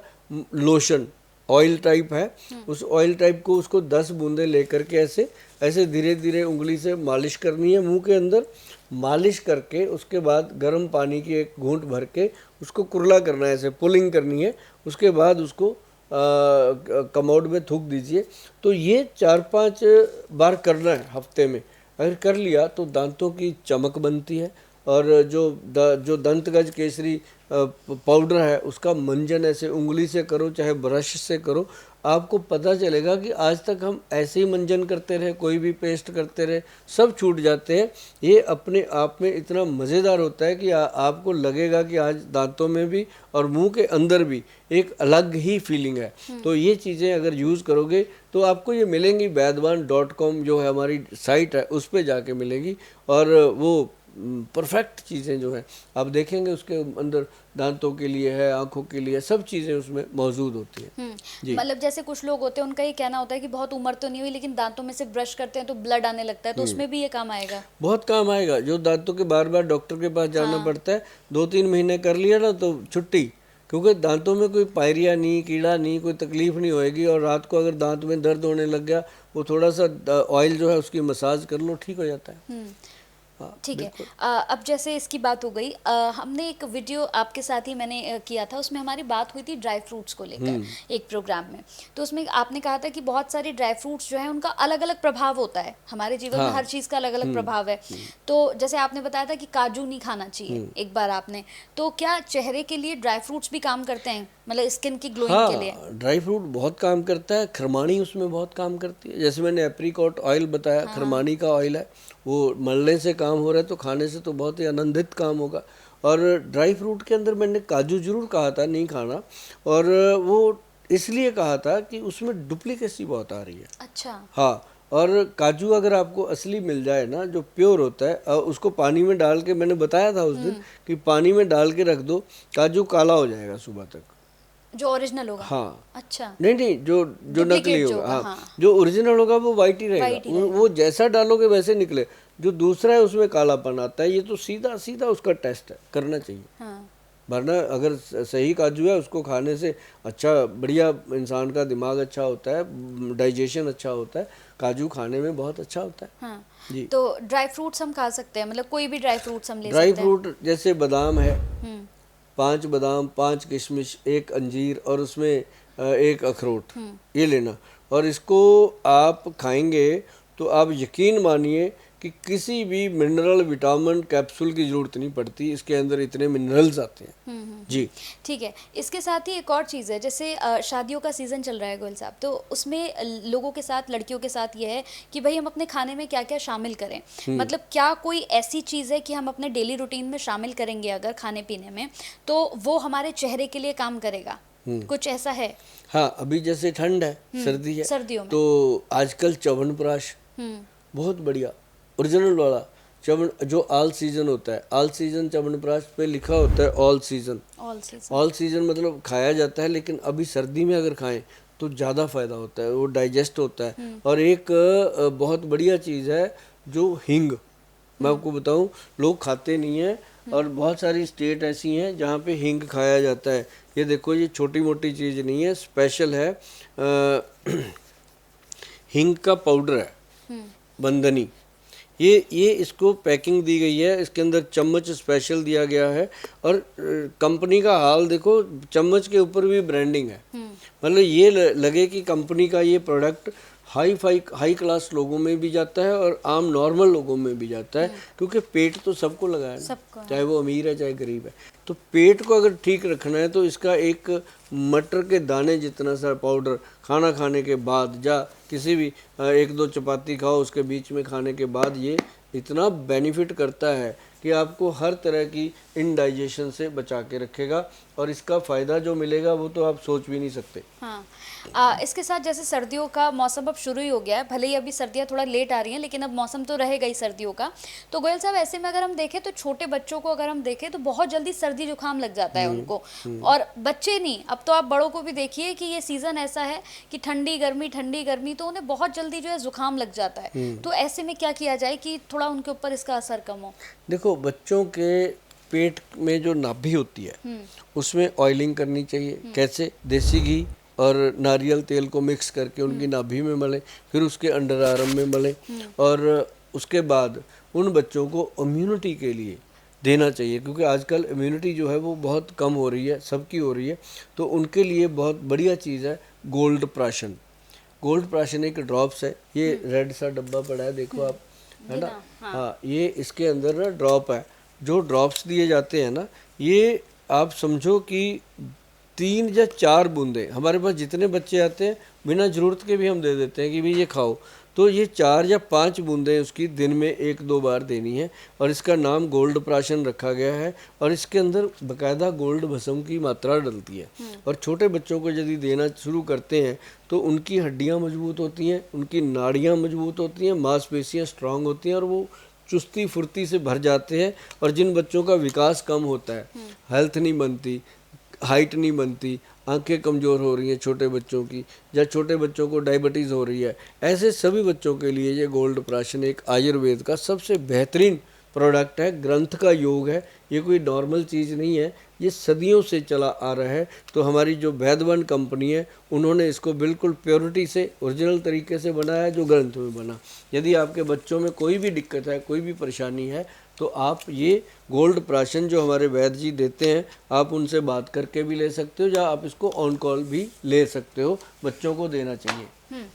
लोशन, ऑयल टाइप है। उस ऑयल टाइप को उसको 10 बूंदे लेकर के ऐसे ऐसे धीरे धीरे उंगली से मालिश करनी है मुंह के अंदर। मालिश करके उसके बाद गर्म पानी की एक घूंट भर के उसको कुरला करना है, ऐसे पुलिंग करनी है। उसके बाद उसको कमोड में थूक दीजिए। तो ये 4-5 बार करना है हफ्ते में। अगर कर लिया तो दांतों की चमक बनती है। और जो दंतगज केसरी पाउडर है उसका मंजन ऐसे उंगली से करो चाहे ब्रश से करो, आपको पता चलेगा कि आज तक हम ऐसे ही मंजन करते रहे, कोई भी पेस्ट करते रहे, सब छूट जाते हैं। ये अपने आप में इतना मज़ेदार होता है कि आपको लगेगा कि आज दांतों में भी और मुंह के अंदर भी एक अलग ही फीलिंग है। तो ये चीज़ें अगर यूज़ करोगे तो आपको ये मिलेंगी, वैद्यवान.com जो है हमारी साइट है उस पर जाके मिलेगी। और वो परफेक्ट चीज़ें जो हैं आप देखेंगे उसके अंदर दांतों के लिए है, आंखों के लिए, सब चीज़ें उसमें मौजूद होती हैं। मतलब जैसे कुछ लोग होते हैं उनका ये कहना होता है कि बहुत उम्र तो नहीं हुई लेकिन दांतों में से ब्रश करते हैं तो ब्लड आने लगता है, तो उसमें भी ये काम आएगा? बहुत काम आएगा। जो दांतों के बार बार डॉक्टर के पास जाना पड़ता है, 2-3 महीने कर लिया ना तो छुट्टी, क्योंकि दांतों में कोई पायरिया नहीं, कीड़ा नहीं, कोई तकलीफ नहीं होएगी। और रात को अगर दांत में दर्द होने लग गया, वो थोड़ा सा ऑयल जो है उसकी मसाज कर लो, ठीक हो जाता है। ठीक है। अब जैसे इसकी बात हो गई, हमने एक वीडियो आपके साथ ही मैंने किया था, उसमें हमारी बात हुई थी ड्राई फ्रूट्स को लेकर एक प्रोग्राम में। तो उसमें आपने कहा था कि बहुत सारे ड्राई फ्रूट्स जो हैं उनका अलग अलग प्रभाव होता है हमारे जीवन में, हर चीज़ का अलग अलग प्रभाव है। तो जैसे आपने बताया था कि काजू नहीं खाना चाहिए एक बार आपने, तो क्या चेहरे के लिए ड्राई फ्रूट्स भी काम करते हैं, मतलब स्किन की ग्लोइंग के लिए? ड्राई फ्रूट बहुत काम करता है। खरमानी उसमें बहुत काम करती है। जैसे मैंने एप्रीकॉट ऑयल बताया, खरमानी का ऑयल है, वो मलने से काम हो रहा है तो खाने से तो बहुत ही आनंदित काम होगा। और ड्राई फ्रूट के अंदर मैंने काजू जरूर कहा था नहीं खाना, और वो इसलिए कहा था कि उसमें डुप्लीकेसी बहुत आ रही है। अच्छा। हाँ, और काजू अगर आपको असली मिल जाए ना, जो प्योर होता है, उसको पानी में डाल के, मैंने बताया था उस दिन कि पानी में डाल के रख दो, काजू काला हो जाएगा सुबह तक, जो ओरिजिनल होगा। हाँ। अच्छा। नहीं, जो नकली होगा, हाँ। जो ओरिजिनल होगा वो वाइट ही रहेगा, वो जैसा डालोगे वैसे निकले। जो दूसरा है उसमें कालापन आता है। ये तो सीधा सीधा उसका टेस्ट है, करना चाहिए। हाँ। वरना अगर सही काजू है उसको खाने से अच्छा बढ़िया इंसान का दिमाग अच्छा होता है, डाइजेशन अच्छा होता है। काजू खाने में बहुत अच्छा होता है। हाँ। जी। तो ड्राई फ्रूट्स हम खा सकते हैं, मतलब कोई भी ड्राई फ्रूट्स हम ले सकते ड्राई हैं? फ्रूट जैसे बादाम है, 5 बादाम, 5 किशमिश, 1 अंजीर और उसमें 1 अखरोट, ये लेना। और इसको आप खाएंगे तो आप यकीन मानिए कि किसी भी मिनरल विटामिन कैप्सूल की ज़रूरत नहीं पड़ती, इसके अंदर इतने मिनरल्स आते हैं। जी ठीक है। इसके साथ ही एक और चीज़ है, जैसे शादियों का सीज़न चल रहा है गोयल साहब, तो उसमें लोगों के साथ, लड़कियों के साथ ये है कि भाई हम अपने खाने में क्या क्या शामिल करें। मतलब क्या कोई ऐसी चीज़ है कि हम अपने डेली रूटीन में शामिल करेंगे अगर खाने पीने में, तो वो हमारे चेहरे के लिए काम करेगा? कुछ ऐसा है? हाँ, अभी जैसे ठंड है, सर्दी है, सर्दियों में तो आजकल च्यवनप्राश बहुत बढ़िया ओरिजिनल वाला च्यवन जो ऑल सीजन होता है, ऑल सीजन च्यवनप्राश पे लिखा होता है ऑल सीजन। ऑल सीजन मतलब खाया जाता है, लेकिन अभी सर्दी में अगर खाएं तो ज़्यादा फायदा होता है, वो डाइजेस्ट होता है। और एक बहुत बढ़िया चीज़ है जो हींग, मैं आपको बताऊं, लोग खाते नहीं हैं। और बहुत सारी स्टेट ऐसी हैं जहाँ पे हींग खाया जाता है। ये देखो, ये छोटी मोटी चीज़ नहीं है, स्पेशल है। हींग का पाउडर है, बंदनी। ये इसको पैकिंग दी गई है, इसके अंदर चम्मच स्पेशल दिया गया है। और कंपनी का हाल देखो, चम्मच के ऊपर भी ब्रांडिंग है। मतलब ये लगे कि कंपनी का ये प्रोडक्ट हाई क्लास लोगों में भी जाता है और आम नॉर्मल लोगों में भी जाता है, क्योंकि पेट तो सबको लगा है ना, चाहे वो अमीर है चाहे गरीब है। तो पेट को अगर ठीक रखना है तो इसका एक मटर के दाने जितना सा पाउडर खाना खाने के बाद, या किसी भी 1-2 चपाती खाओ उसके बीच में खाने के बाद, ये इतना बेनिफिट करता है कि आपको हर तरह की इनडाइजेशन से बचा के रखेगा। और इसका फ़ायदा जो मिलेगा वो तो आप सोच भी नहीं सकते। हाँ, इसके साथ जैसे सर्दियों का मौसम अब शुरू ही हो गया है, भले ही अभी सर्दियाँ थोड़ा लेट आ रही हैं, लेकिन अब मौसम तो रहेगा ही सर्दियों का। तो गोयल साहब, ऐसे में अगर हम देखें तो छोटे बच्चों को अगर हम देखें तो बहुत जल्दी सर्दी जुकाम लग जाता है उनको। और बच्चे नहीं, अब तो आप बड़ों को भी देखिए कि ये सीज़न ऐसा है कि ठंडी गर्मी, तो उन्हें बहुत जल्दी जो है जुकाम लग जाता है। तो ऐसे में क्या किया जाए कि थोड़ा उनके ऊपर इसका असर कम हो? देखो, बच्चों के पेट में जो नाभि होती है उसमें ऑयलिंग करनी चाहिए। कैसे? देसी घी और नारियल तेल को मिक्स करके उनकी नाभि में मलें, फिर उसके अंडर आर्म में मलें। और उसके बाद उन बच्चों को इम्यूनिटी के लिए देना चाहिए, क्योंकि आजकल इम्यूनिटी जो है वो बहुत कम हो रही है, सबकी हो रही है। तो उनके लिए बहुत बढ़िया चीज़ है गोल्ड प्राशन। गोल्ड प्राशन एक ड्रॉप्स है, ये रेड सा डब्बा पड़ा है, देखो आप, है ना? हाँ, ये इसके अंदर ना ड्रॉप है। जो ड्रॉप्स दिए जाते हैं ना, ये आप समझो कि 3 या 4 बूंदे, हमारे पास जितने बच्चे आते हैं बिना ज़रूरत के भी हम दे देते हैं कि भाई ये खाओ। तो ये 4 या 5 बूंदें उसकी दिन में 1-2 बार देनी है। और इसका नाम गोल्ड प्राशन रखा गया है। और इसके अंदर बाकायदा गोल्ड भस्म की मात्रा डलती है। और छोटे बच्चों को यदि देना शुरू करते हैं तो उनकी हड्डियाँ मजबूत होती हैं, उनकी नाड़ियाँ मजबूत होती हैं, मांसपेशियाँ स्ट्रांग होती हैं और वो चुस्ती फुर्ती से भर जाते हैं। और जिन बच्चों का विकास कम होता है, हेल्थ नहीं बनती, हाइट नहीं बनती, आंखें कमज़ोर हो रही हैं छोटे बच्चों की, या छोटे बच्चों को डायबिटीज़ हो रही है, ऐसे सभी बच्चों के लिए ये गोल्ड प्राशन एक आयुर्वेद का सबसे बेहतरीन प्रोडक्ट है। ग्रंथ का योग है, ये कोई नॉर्मल चीज़ नहीं है, ये सदियों से चला आ रहा है। तो हमारी जो वैद्यवन कंपनी है उन्होंने इसको बिल्कुल प्योरिटी से, ओरिजिनल तरीके से बनाया, जो ग्रंथ में बना। यदि आपके बच्चों में कोई भी दिक्कत है, कोई भी परेशानी है, तो आप ये गोल्ड प्राशन जो हमारे वैद्य जी देते हैं, आप उनसे बात करके भी ले सकते हो, या आप इसको ऑन कॉल भी ले सकते हो। बच्चों को देना चाहिए।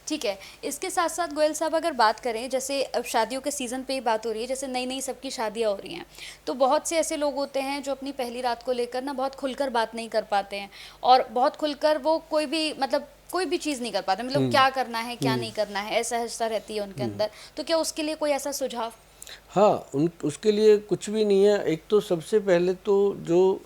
ठीक है। इसके साथ साथ गोयल साहब, अगर बात करें, जैसे अब शादियों के सीज़न पे ही बात हो रही है, जैसे नई सबकी शादियां हो रही हैं, तो बहुत से ऐसे लोग होते हैं जो अपनी पहली रात को लेकर ना बहुत खुलकर बात नहीं कर पाते हैं, और बहुत खुलकर वो कोई भी चीज़ नहीं कर पाते, मतलब क्या करना है क्या नहीं करना है, ऐसा रहती है उनके अंदर। तो क्या उसके लिए कोई ऐसा सुझाव? हाँ, उसके लिए कुछ भी नहीं है। एक तो सबसे पहले तो जो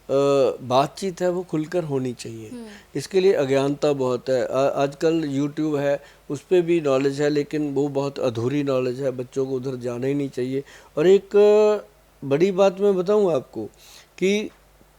बातचीत है वो खुलकर होनी चाहिए। इसके लिए अज्ञानता बहुत है। आजकल यूट्यूब है, उस पर भी नॉलेज है, लेकिन वो बहुत अधूरी नॉलेज है, बच्चों को उधर जाना ही नहीं चाहिए। और एक बड़ी बात मैं बताऊं आपको कि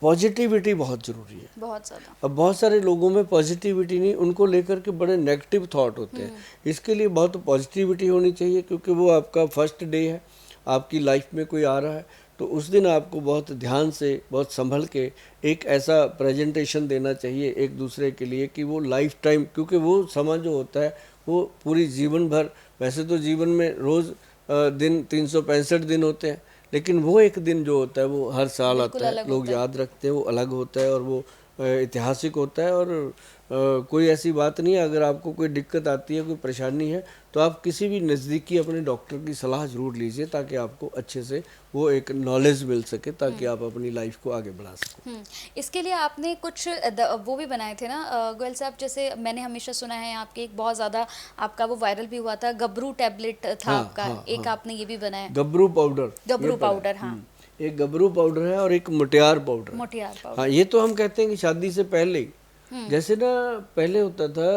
पॉजिटिविटी बहुत ज़रूरी है, बहुत ज़्यादा। अब बहुत सारे लोगों में पॉजिटिविटी नहीं, उनको लेकर के बड़े नेगेटिव थॉट होते हैं। इसके लिए बहुत पॉजिटिविटी होनी चाहिए, क्योंकि वो आपका फर्स्ट डे है, आपकी लाइफ में कोई आ रहा है, तो उस दिन आपको बहुत ध्यान से, बहुत संभल के एक ऐसा प्रेजेंटेशन देना चाहिए एक दूसरे के लिए कि वो लाइफ टाइम, क्योंकि वो समय जो होता है वो पूरी जीवन भर, वैसे तो जीवन में रोज़ दिन 365 दिन होते हैं, लेकिन वो एक दिन जो होता है वो हर साल आता है, लोग याद रखते हैं, वो अलग होता है और वो ऐतिहासिक होता है। और कोई ऐसी बात नहीं है, अगर आपको कोई दिक्कत आती है, कोई परेशानी है, तो आप किसी भी नज़दीकी अपने डॉक्टर की सलाह ज़रूर लीजिए, ताकि आपको अच्छे से वो एक नॉलेज मिल सके, ताकि आप अपनी लाइफ को आगे बढ़ा सको। इसके लिए आपने कुछ वो भी बनाए थे ना गोयल साहब, जैसे मैंने हमेशा सुना है आपके, एक बहुत ज़्यादा आपका वो वायरल भी हुआ था, गबरू टैबलेट था आपका, एक आपने ये भी बनाया, गबरू पाउडर। हाँ, एक गबरू पाउडर है और एक मोटियार पाउडर। हाँ, ये तो हम कहते हैं कि शादी से पहले, जैसे ना पहले होता था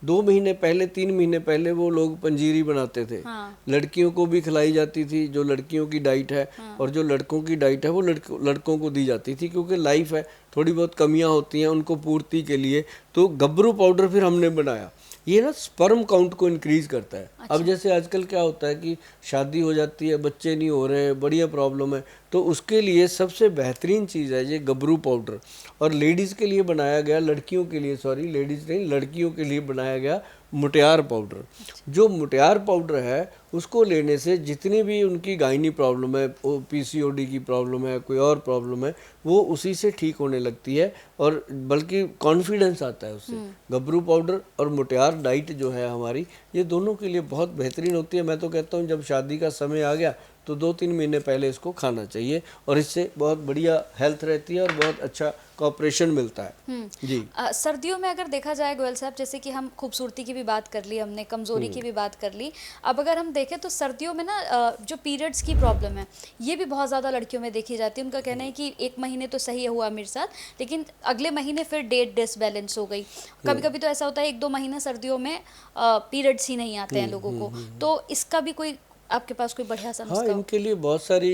2 महीने पहले, 3 महीने पहले वो लोग पंजीरी बनाते थे। लड़कियों को भी खिलाई जाती थी, जो लड़कियों की डाइट है, और जो लड़कों की डाइट है वो लड़कों को दी जाती थी, क्योंकि लाइफ है, थोड़ी बहुत कमियां होती हैं, उनको पूर्ति के लिए। तो गबरू पाउडर फिर हमने बनाया। ये ना स्पर्म काउंट को इंक्रीज करता है। अब जैसे आजकल क्या होता है कि शादी हो जाती है, बच्चे नहीं हो रहे हैं, बढ़िया प्रॉब्लम है, तो उसके लिए सबसे बेहतरीन चीज़ है ये गबरू पाउडर। और लेडीज़ के लिए बनाया गया, लड़कियों के लिए, सॉरी लेडीज़ नहीं, लड़कियों के लिए बनाया गया मुटियार पाउडर। जो मुटियार पाउडर है उसको लेने से जितनी भी उनकी गायनी प्रॉब्लम है, पीसीओडी की प्रॉब्लम है, कोई और प्रॉब्लम है, वो उसी से ठीक होने लगती है और बल्कि कॉन्फिडेंस आता है उससे। गबरू पाउडर और मुटियार डाइट जो है हमारी, ये दोनों के लिए बहुत बेहतरीन होती है। मैं तो कहता हूँ जब शादी का समय आ गया तो 2-3 महीने पहले इसको खाना चाहिए और इससे बहुत बढ़िया हेल्थ रहती है और बहुत अच्छा कॉपरेशन मिलता है। जी। सर्दियों में अगर देखा जाए गोयल साहब, जैसे कि हम खूबसूरती की भी बात कर ली हमने, कमज़ोरी की भी बात कर ली, अब अगर हम देखें तो सर्दियों में ना जो पीरियड्स की प्रॉब्लम है ये भी बहुत ज़्यादा लड़कियों में देखी जाती है। उनका कहना है कि 1 महीने तो सही हुआ मेरे साथ, लेकिन अगले महीने फिर डेट डिसबैलेंस हो गई। कभी कभी तो ऐसा होता है 1-2 महीने सर्दियों में पीरियड्स ही नहीं आते हैं लोगों को। तो इसका भी कोई आपके पास कोई बढ़िया सा हाँ, नुस्खा हो? इनके लिए बहुत सारी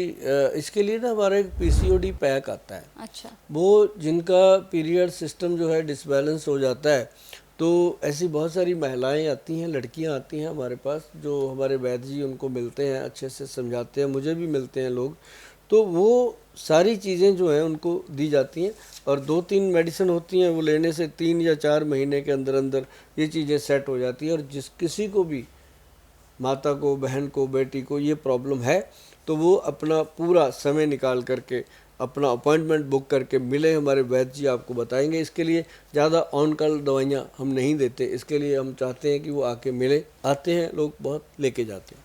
इसके लिए ना हमारा एक पीसीओडी पैक आता है। अच्छा। वो जिनका पीरियड सिस्टम जो है डिसबैलेंस हो जाता है, तो ऐसी बहुत सारी महिलाएं आती हैं, लड़कियां आती हैं हमारे पास, जो हमारे वैद्य जी उनको मिलते हैं, अच्छे से समझाते हैं, मुझे भी मिलते हैं लोग। तो वो सारी चीज़ें जो हैं उनको दी जाती हैं और 2-3 मेडिसिन होती हैं, वो लेने से 3 या 4 महीने के अंदर अंदर ये चीज़ें सेट हो जाती है। और जिस किसी को भी, माता को, बहन को, बेटी को ये प्रॉब्लम है, तो वो अपना पूरा समय निकाल करके अपना अपॉइंटमेंट बुक करके मिले, हमारे वैद्य जी आपको बताएंगे। इसके लिए ज़्यादा ऑन कॉल दवाइयाँ हम नहीं देते, इसके लिए हम चाहते हैं कि वो आके मिले। आते हैं लोग, बहुत लेके जाते हैं।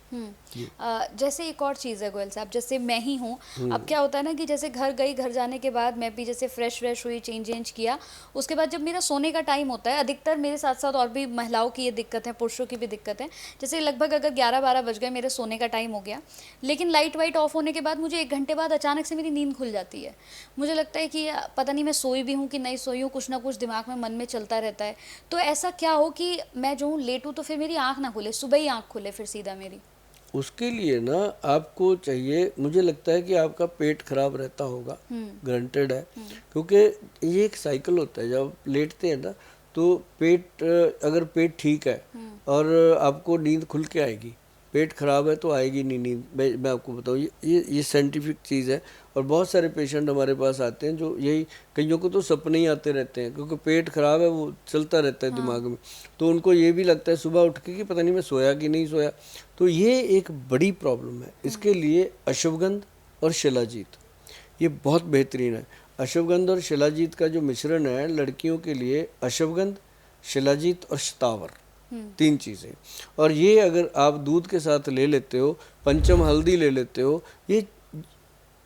जैसे एक और चीज़ है गोयल साहब, जैसे मैं ही हूँ, अब क्या होता है ना कि जैसे घर गई, घर जाने के बाद मैं भी जैसे फ्रेश हुई, चेंज किया, उसके बाद जब मेरा सोने का टाइम होता है, अधिकतर मेरे साथ साथ और भी महिलाओं की ये दिक्कत है, पुरुषों की भी दिक्कत है, जैसे लगभग अगर 11-12 बज गए, मेरे सोने का टाइम हो गया, लेकिन लाइट वाइट ऑफ होने के बाद मुझे 1 घंटे बाद अचानक से मेरी नींद खुल जाती है। मुझे लगता है कि पता नहीं मैं सोई भी हूँ कि नहीं सोई हूँ, कुछ ना कुछ दिमाग में, मन में चलता रहता है। तो ऐसा क्या हो कि मैं जो हूँ लेटूँ तो फिर मेरी आँख ना खुले, सुबह ही आँख खुले फिर सीधा मेरी? उसके लिए ना आपको चाहिए, मुझे लगता है कि आपका पेट खराब रहता होगा, ग्रंटेड है, क्योंकि ये एक साइकिल होता है। जब लेटते हैं ना तो पेट, अगर पेट ठीक है और आपको नींद खुल के आएगी, पेट खराब है तो आएगी नहीं नींद। मैं आपको बताऊँ, ये साइंटिफिक चीज़ है। और बहुत सारे पेशेंट हमारे पास आते हैं जो यही, कईयों को तो सपने ही आते रहते हैं, क्योंकि पेट खराब है, वो चलता रहता है दिमाग में, तो उनको ये भी लगता है सुबह उठ के कि पता नहीं मैं सोया कि नहीं सोया। तो ये एक बड़ी प्रॉब्लम है। इसके लिए अश्वगंध और शिलाजीत ये बहुत बेहतरीन है। अश्वगंध और शिलाजीत का जो मिश्रण है लड़कियों के लिए, अश्वगंध, शिलाजीत और शतावर, 3 चीज़ें। और ये अगर आप दूध के साथ ले लेते हो, पंचम हल्दी ले लेते हो, ये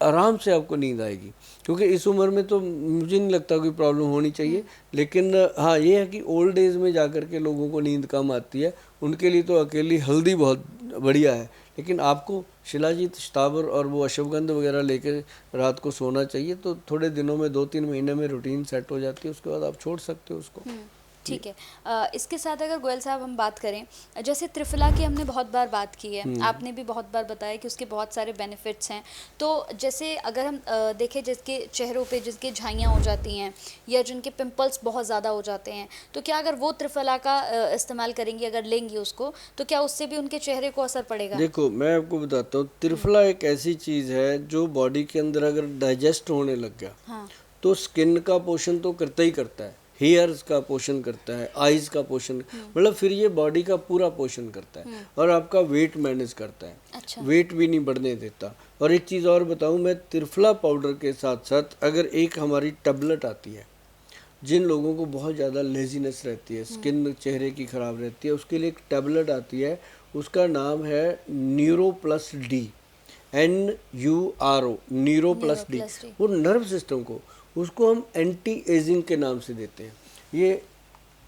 आराम से आपको नींद आएगी। क्योंकि इस उम्र में तो मुझे नहीं लगता कोई प्रॉब्लम होनी चाहिए, लेकिन हाँ ये है कि ओल्ड एज में जाकर के लोगों को नींद कम आती है, उनके लिए तो अकेली हल्दी बहुत बढ़िया है। लेकिन आपको शिलाजीत, शतावर और वो अश्वगंध वगैरह लेके रात को सोना चाहिए। तो थोड़े दिनों में, 2-3 महीने में रूटीन सेट हो जाती है, उसके बाद आप छोड़ सकते हो उसको। ठीक है। इसके साथ अगर गोयल साहब हम बात करें, जैसे त्रिफला की हमने बहुत बार बात की है, आपने भी बहुत बार बताया कि उसके बहुत सारे बेनिफिट्स हैं। तो जैसे अगर हम देखें जिसके चेहरों पे जिसके झाइयाँ हो जाती हैं या जिनके पिंपल्स बहुत ज़्यादा हो जाते हैं, तो क्या अगर वो त्रिफला का इस्तेमाल करेंगी, अगर लेंगी उसको, तो क्या उससे भी उनके चेहरे को असर पड़ेगा? देखो मैं आपको बताता हूँ, त्रिफला एक ऐसी चीज़ है जो बॉडी के अंदर अगर डाइजेस्ट होने लग गया, हाँ। तो स्किन का पोषण तो करता ही करता है, हेयर्स का पोषण करता है, आईज का पोषण, मतलब फिर ये बॉडी का पूरा पोषण करता है और आपका वेट मैनेज करता है। अच्छा। वेट भी नहीं बढ़ने देता। और एक चीज़ और बताऊं मैं, त्रिफला पाउडर के साथ साथ अगर एक हमारी टैबलेट आती है, जिन लोगों को बहुत ज़्यादा लेजीनेस रहती है, स्किन चेहरे की ख़राब रहती है, उसके लिए एक टैबलेट आती है, उसका नाम है neuro plus D, NURO, neuro plus D. वो नर्व सिस्टम को, उसको हम एंटी एजिंग के नाम से देते हैं। ये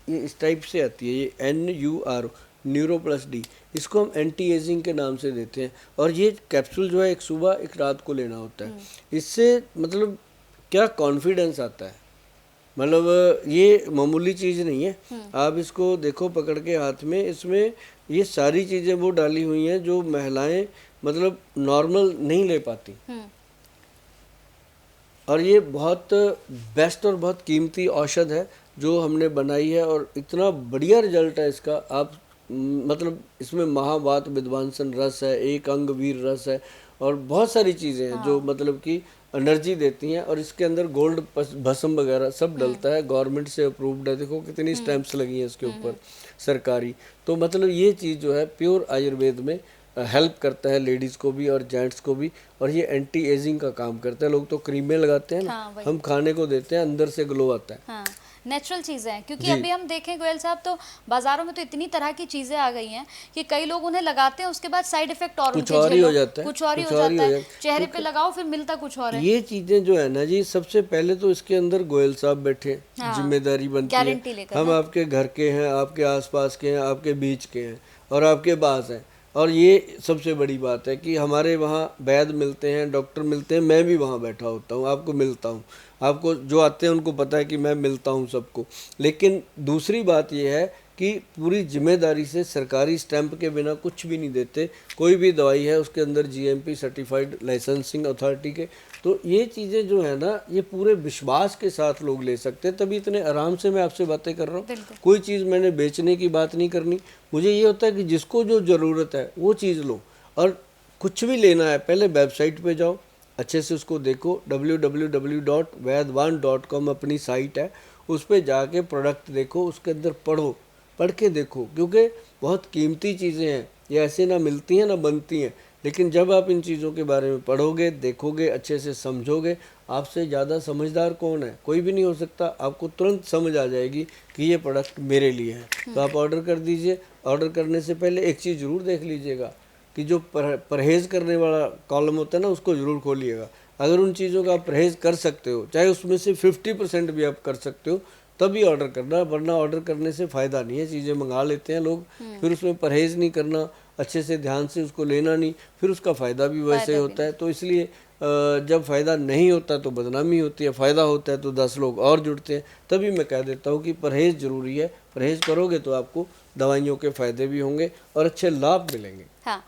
इस टाइप से आती है, ये NURO, न्यूरो प्लस डी, इसको हम एंटी एजिंग के नाम से देते हैं। और ये कैप्सूल जो है एक सुबह एक रात को लेना होता है। इससे मतलब क्या कॉन्फिडेंस आता है, मतलब ये मामूली चीज़ नहीं है। आप इसको देखो पकड़ के हाथ में, इसमें ये सारी चीज़ें वो डाली हुई हैं जो महिलाएं मतलब नॉर्मल नहीं ले पाती। और ये बहुत बेस्ट और बहुत कीमती औषध है जो हमने बनाई है और इतना बढ़िया रिजल्ट है इसका। आप मतलब इसमें महावात विध्वंसन रस है, एक अंग वीर रस है और बहुत सारी चीज़ें हैं जो मतलब कि एनर्जी देती हैं। और इसके अंदर गोल्ड भस्म वगैरह सब डलता है, गवर्नमेंट से अप्रूव्ड है। देखो कितनी स्टैंप्स लगी हैं इसके ऊपर सरकारी। तो मतलब ये चीज़ जो है प्योर आयुर्वेद में हेल्प करता है लेडीज़ को भी और जेंट्स को भी। और ये एंटी एजिंग का काम करता है। लोग तो क्रीमें लगाते हैं ना, हम खाने को देते हैं, अंदर से ग्लो आता है। हाँ, नेचुरल चीज़ें हैं। क्योंकि अभी हम देखें गोयल साहब तो बाजारों में तो इतनी तरह की चीज़ें आ गई हैं कि कई लोग उन्हें लगाते हैं, उसके बाद साइड इफेक्ट और कुछ और ही हो जाता है, कुछ और ही हो जाता है, चेहरे पे लगाओ फिर मिलता कुछ और है। ये चीजें जो है ना जी, सबसे पहले तो इसके अंदर गोयल साहब बैठे, जिम्मेदारी बनती है। हम आपके घर के हैं, आपके आसपास के हैं, आपके बीच के हैं और आपके पास हैं। और ये सबसे बड़ी बात है कि हमारे वहाँ वैद्य मिलते हैं, डॉक्टर मिलते हैं, मैं भी वहाँ बैठा होता हूँ, आपको मिलता हूँ। आपको जो आते हैं उनको पता है कि मैं मिलता हूँ सबको। लेकिन दूसरी बात यह है कि पूरी जिम्मेदारी से सरकारी स्टैंप के बिना कुछ भी नहीं देते। कोई भी दवाई है उसके अंदर जीएमपी सर्टिफाइड लाइसेंसिंग अथॉरिटी के। तो ये चीज़ें जो है ना, ये पूरे विश्वास के साथ लोग ले सकते हैं, तभी इतने आराम से मैं आपसे बातें कर रहा हूँ। कोई चीज़ मैंने बेचने की बात नहीं करनी। मुझे ये होता है कि जिसको जो ज़रूरत है वो चीज़ लो। और कुछ भी लेना है पहले वेबसाइट पे जाओ, अच्छे से उसको देखो। www.vaidwan.com अपनी साइट है, उस पर जाके प्रोडक्ट देखो, उसके अंदर पढ़ के देखो। क्योंकि बहुत कीमती चीज़ें हैं, ये ऐसे ना मिलती हैं ना बनती हैं। लेकिन जब आप इन चीज़ों के बारे में पढ़ोगे, देखोगे, अच्छे से समझोगे, आपसे ज़्यादा समझदार कौन है? कोई भी नहीं हो सकता। आपको तुरंत समझ आ जाएगी कि ये प्रोडक्ट मेरे लिए है। तो आप ऑर्डर कर दीजिए। ऑर्डर करने से पहले एक चीज़ ज़रूर देख लीजिएगा कि जो परहेज़ करने वाला कॉलम होता है ना, उसको ज़रूर खोलिएगा। अगर उन चीज़ों का आप परहेज़ कर सकते हो, चाहे उसमें से 50% भी आप कर सकते हो, तभी ऑर्डर करना, वरना ऑर्डर करने से फ़ायदा नहीं है। चीज़ें मंगा लेते हैं लोग, फिर उसमें परहेज़ नहीं करना, अच्छे से ध्यान से उसको लेना नहीं, फिर उसका फ़ायदा भी वैसे होता है। तो इसलिए जब फ़ायदा नहीं होता तो बदनामी होती है, फ़ायदा होता है तो 10 लोग और जुड़ते हैं। तभी मैं कह देता हूँ कि परहेज़ ज़रूरी है। परहेज़ करोगे तो आपको दवाइयों के फ़ायदे भी होंगे और अच्छे लाभ मिलेंगे। हाँ,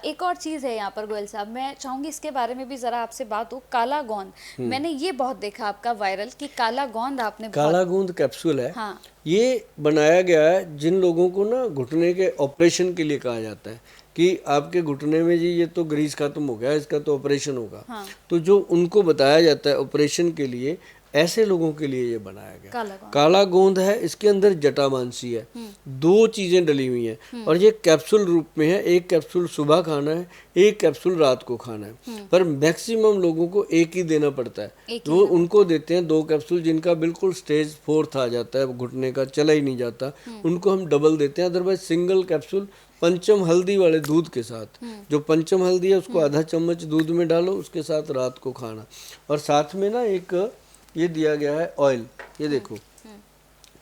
एक और चीज़ है यहाँ पर गोयल साहब, मैं चाहूँगी इसके बारे में भी ज़रा आपसे बात हो। काला गोंद, मैंने ये बहुत देखा आपका वायरल कि काला गोंद आपने काला गोंद कैप्सूल है। हाँ। ये बनाया गया है जिन लोगों को ना घुटने के ऑपरेशन के लिए कहा जाता है कि आपके घुटने में जी ये तो ग्रीस खत्म हो गया, इसका तो ऑपरेशन होगा। हाँ। तो जो उनको बताया जाता है ऑपरेशन के लिए, ऐसे लोगों के लिए ये बनाया गया। काला गोंद है, इसके अंदर जटामांसी है, 2 चीजें डली हुई हैं और ये कैप्सूल रूप में है। एक कैप्सूल सुबह खाना है, एक कैप्सूल रात को खाना है। पर मैक्सिमम लोगों को एक ही देना पड़ता है। तो उनको देते हैं 2 कैप्सूल जिनका बिल्कुल स्टेज 4 आ जाता है, घुटने का चला ही नहीं जाता, उनको हम डबल देते हैं। अदरवाइज सिंगल कैप्सूल पंचम हल्दी वाले दूध के साथ, जो पंचम हल्दी है उसको आधा चम्मच दूध में डालो, उसके साथ रात को खाना। और साथ में ना एक ये दिया गया है ऑयल, ये देखो,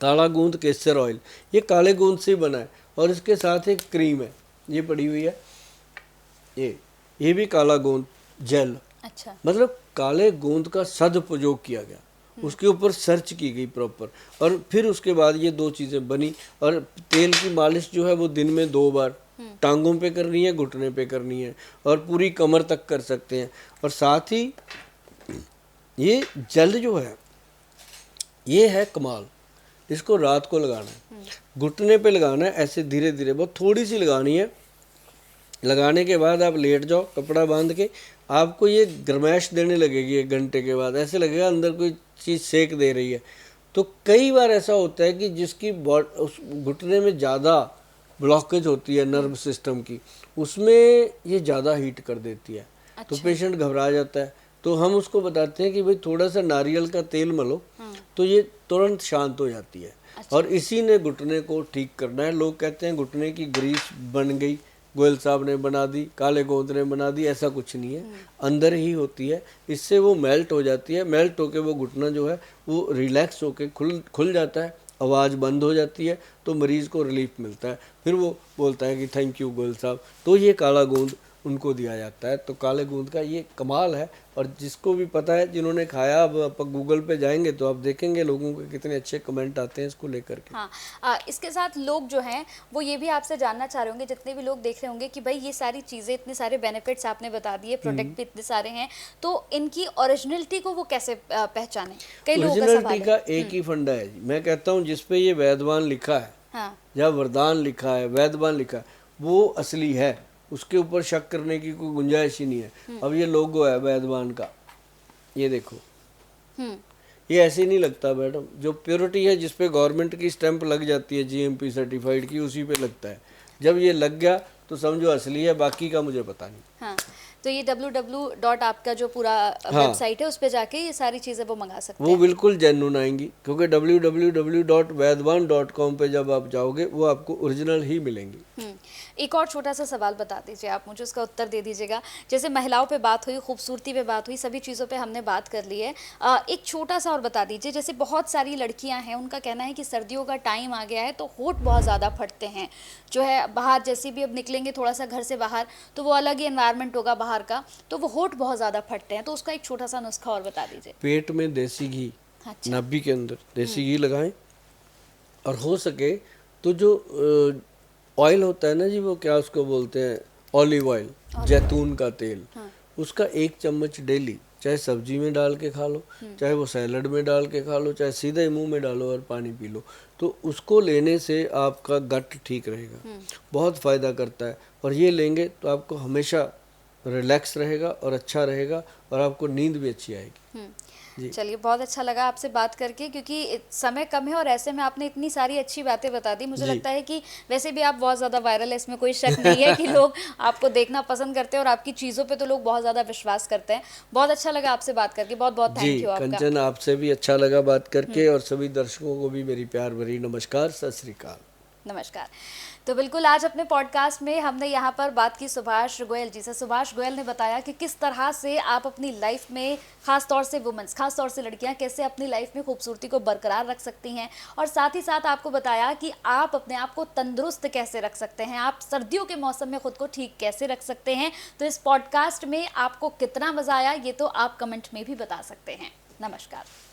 काला गोंद केसर ऑयल, ये काले गोंद से बना है। और इसके साथ एक क्रीम है, ये पड़ी हुई है, ये भी काला गोंद जेल। अच्छा। मतलब काले गोंद का सदुपयोग किया गया, उसके ऊपर सर्च की गई प्रॉपर। और फिर उसके बाद ये 2 चीज़ें बनी। और तेल की मालिश जो है वो दिन में 2 बार टांगों पे करनी है, घुटने पे करनी है और पूरी कमर तक कर सकते हैं। और साथ ही ये जल जो है ये है कमाल, इसको रात को लगाना है, घुटने पे लगाना है, ऐसे धीरे धीरे, बहुत थोड़ी सी लगानी है। लगाने के बाद आप लेट जाओ कपड़ा बांध के, आपको ये गर्माइश देने लगेगी 1 घंटे के बाद, ऐसे लगेगा अंदर कोई चीज़ सेक दे रही है। तो कई बार ऐसा होता है कि जिसकी उस घुटने में ज़्यादा ब्लॉकेज होती है नर्व सिस्टम की, उसमें ये ज़्यादा हीट कर देती है। तो पेशेंट घबरा जाता है। तो हम उसको बताते हैं कि भाई थोड़ा सा नारियल का तेल मलो, तो ये तुरंत शांत हो जाती है। और इसी ने घुटने को ठीक करना है। लोग कहते हैं घुटने की ग्रीस बन गई, गोयल साहब ने बना दी, काले गोंद ने बना दी, ऐसा कुछ नहीं है, अंदर ही होती है। इससे वो मेल्ट हो जाती है, मेल्ट होके वो घुटना जो है वो रिलैक्स होके खुल जाता है, आवाज़ बंद हो जाती है, तो मरीज़ को रिलीफ मिलता है। फिर वो बोलता है कि थैंक यू गोयल साहब। तो ये काला गोंद उनको दिया जाता है। तो काले गूंद का ये कमाल है, और जिसको भी पता है, जिन्होंने खाया, अब आप गूगल पे जाएंगे तो आप देखेंगे लोगों के कितने अच्छे कमेंट आते हैं इसको लेकर के। हाँ, इसके साथ लोग जो हैं वो ये भी आपसे जानना चाह रहे होंगे, जितने भी लोग देख रहे होंगे, कि भाई ये सारी चीज़ें, इतने सारे बेनिफिट्स आपने बता दिए, प्रोडक्ट भी इतने सारे हैं, तो इनकी ओरिजिनलिटी को वो कैसे पहचाने? कई लोगों का सवाल ओरिजिनलिटी का एक ही फंडा है जी। मैं कहता हूँ जिसपे ये वैदवान लिखा है, हाँ, या वरदान लिखा है, वैदवान लिखा है, वो असली है, उसके ऊपर शक करने की कोई गुंजाइश ही नहीं है। अब ये लोगो है वैदवान का, ये देखो, ये ऐसे नहीं लगता मैडम। जो प्योरिटी है, जिसपे गवर्नमेंट की स्टैंप लग जाती है GMP सर्टिफाइड की, उसी पे लगता है। जब ये लग गया तो समझो असली है, बाकी का मुझे पता नहीं। हाँ, तो ये www. आपका जो पूरा वेबसाइट है, उस पे जाके ये सारी चीज़ें वो मंगा सकते वो बिल्कुल जेन्युइन आएंगी, क्योंकि www.vaidwan.com पे जब आप जाओगे वो आपको ओरिजिनल ही मिलेंगी। एक और छोटा सा सवाल बता दीजिए आप मुझे, उसका उत्तर दे दीजिएगा। जैसे महिलाओं पे बात हुई, खूबसूरती पे बात हुई, सभी चीज़ों पे हमने बात कर ली है, एक छोटा सा और बता दीजिए। जैसे बहुत सारी लड़कियां हैं, उनका कहना है कि सर्दियों का टाइम आ गया है तो होठ बहुत ज़्यादा फटते हैं, जो है बाहर जैसे भी अब निकलेंगे थोड़ा सा घर से बाहर, तो वो अलग ही एनवायरनमेंट होगा बाहर का, तो वो होठ बहुत ज़्यादा फटते हैं, तो उसका एक छोटा सा नुस्खा और बता दीजिए। पेट में देसी घी, अच्छा। नाभि के अंदर देसी घी लगाएं, और हो सके तो जो ऑयल होता है ना जी, वो क्या उसको बोलते हैं, ऑलिव ऑयल, जैतून का तेल, उसका 1 चम्मच डेली, चाहे सब्जी में डाल के खा लो, चाहे वो सैलड में डाल के खा लो, चाहे सीधे मुंह में डालो और पानी पी लो, तो उसको लेने से आपका गट ठीक रहेगा, बहुत फ़ायदा करता है। और ये लेंगे तो आपको हमेशा रिलैक्स रहेगा और अच्छा रहेगा, और आपको नींद भी अच्छी आएगी। चलिए, बहुत अच्छा लगा आपसे बात करके, क्योंकि समय कम है और ऐसे में आपने इतनी सारी अच्छी बातें बता दी। मुझे लगता है कि वैसे भी आप बहुत ज़्यादा वायरल है, इसमें कोई शक नहीं है कि लोग आपको देखना पसंद करते हैं और आपकी चीज़ों पे तो लोग बहुत ज़्यादा विश्वास करते हैं। बहुत अच्छा लगा आपसे बात करके, बहुत बहुत थैंक यू आपका। कंचन, आपसे भी अच्छा लगा बात करके, और सभी दर्शकों को भी मेरी प्यार भरी नमस्कार, सत श्री अकाल। नमस्कार। तो बिल्कुल, आज अपने पॉडकास्ट में हमने यहाँ पर बात की सुभाष गोयल जी से। सुभाष गोयल ने बताया कि किस तरह से आप अपनी लाइफ में, खास तौर से वुमेन्स, खास तौर से लड़कियाँ, कैसे अपनी लाइफ में खूबसूरती को बरकरार रख सकती हैं, और साथ ही साथ आपको बताया कि आप अपने आप को तंदुरुस्त कैसे रख सकते हैं, आप सर्दियों के मौसम में खुद को ठीक कैसे रख सकते हैं। तो इस पॉडकास्ट में आपको कितना मज़ा आया, ये तो आप कमेंट में भी बता सकते हैं। नमस्कार।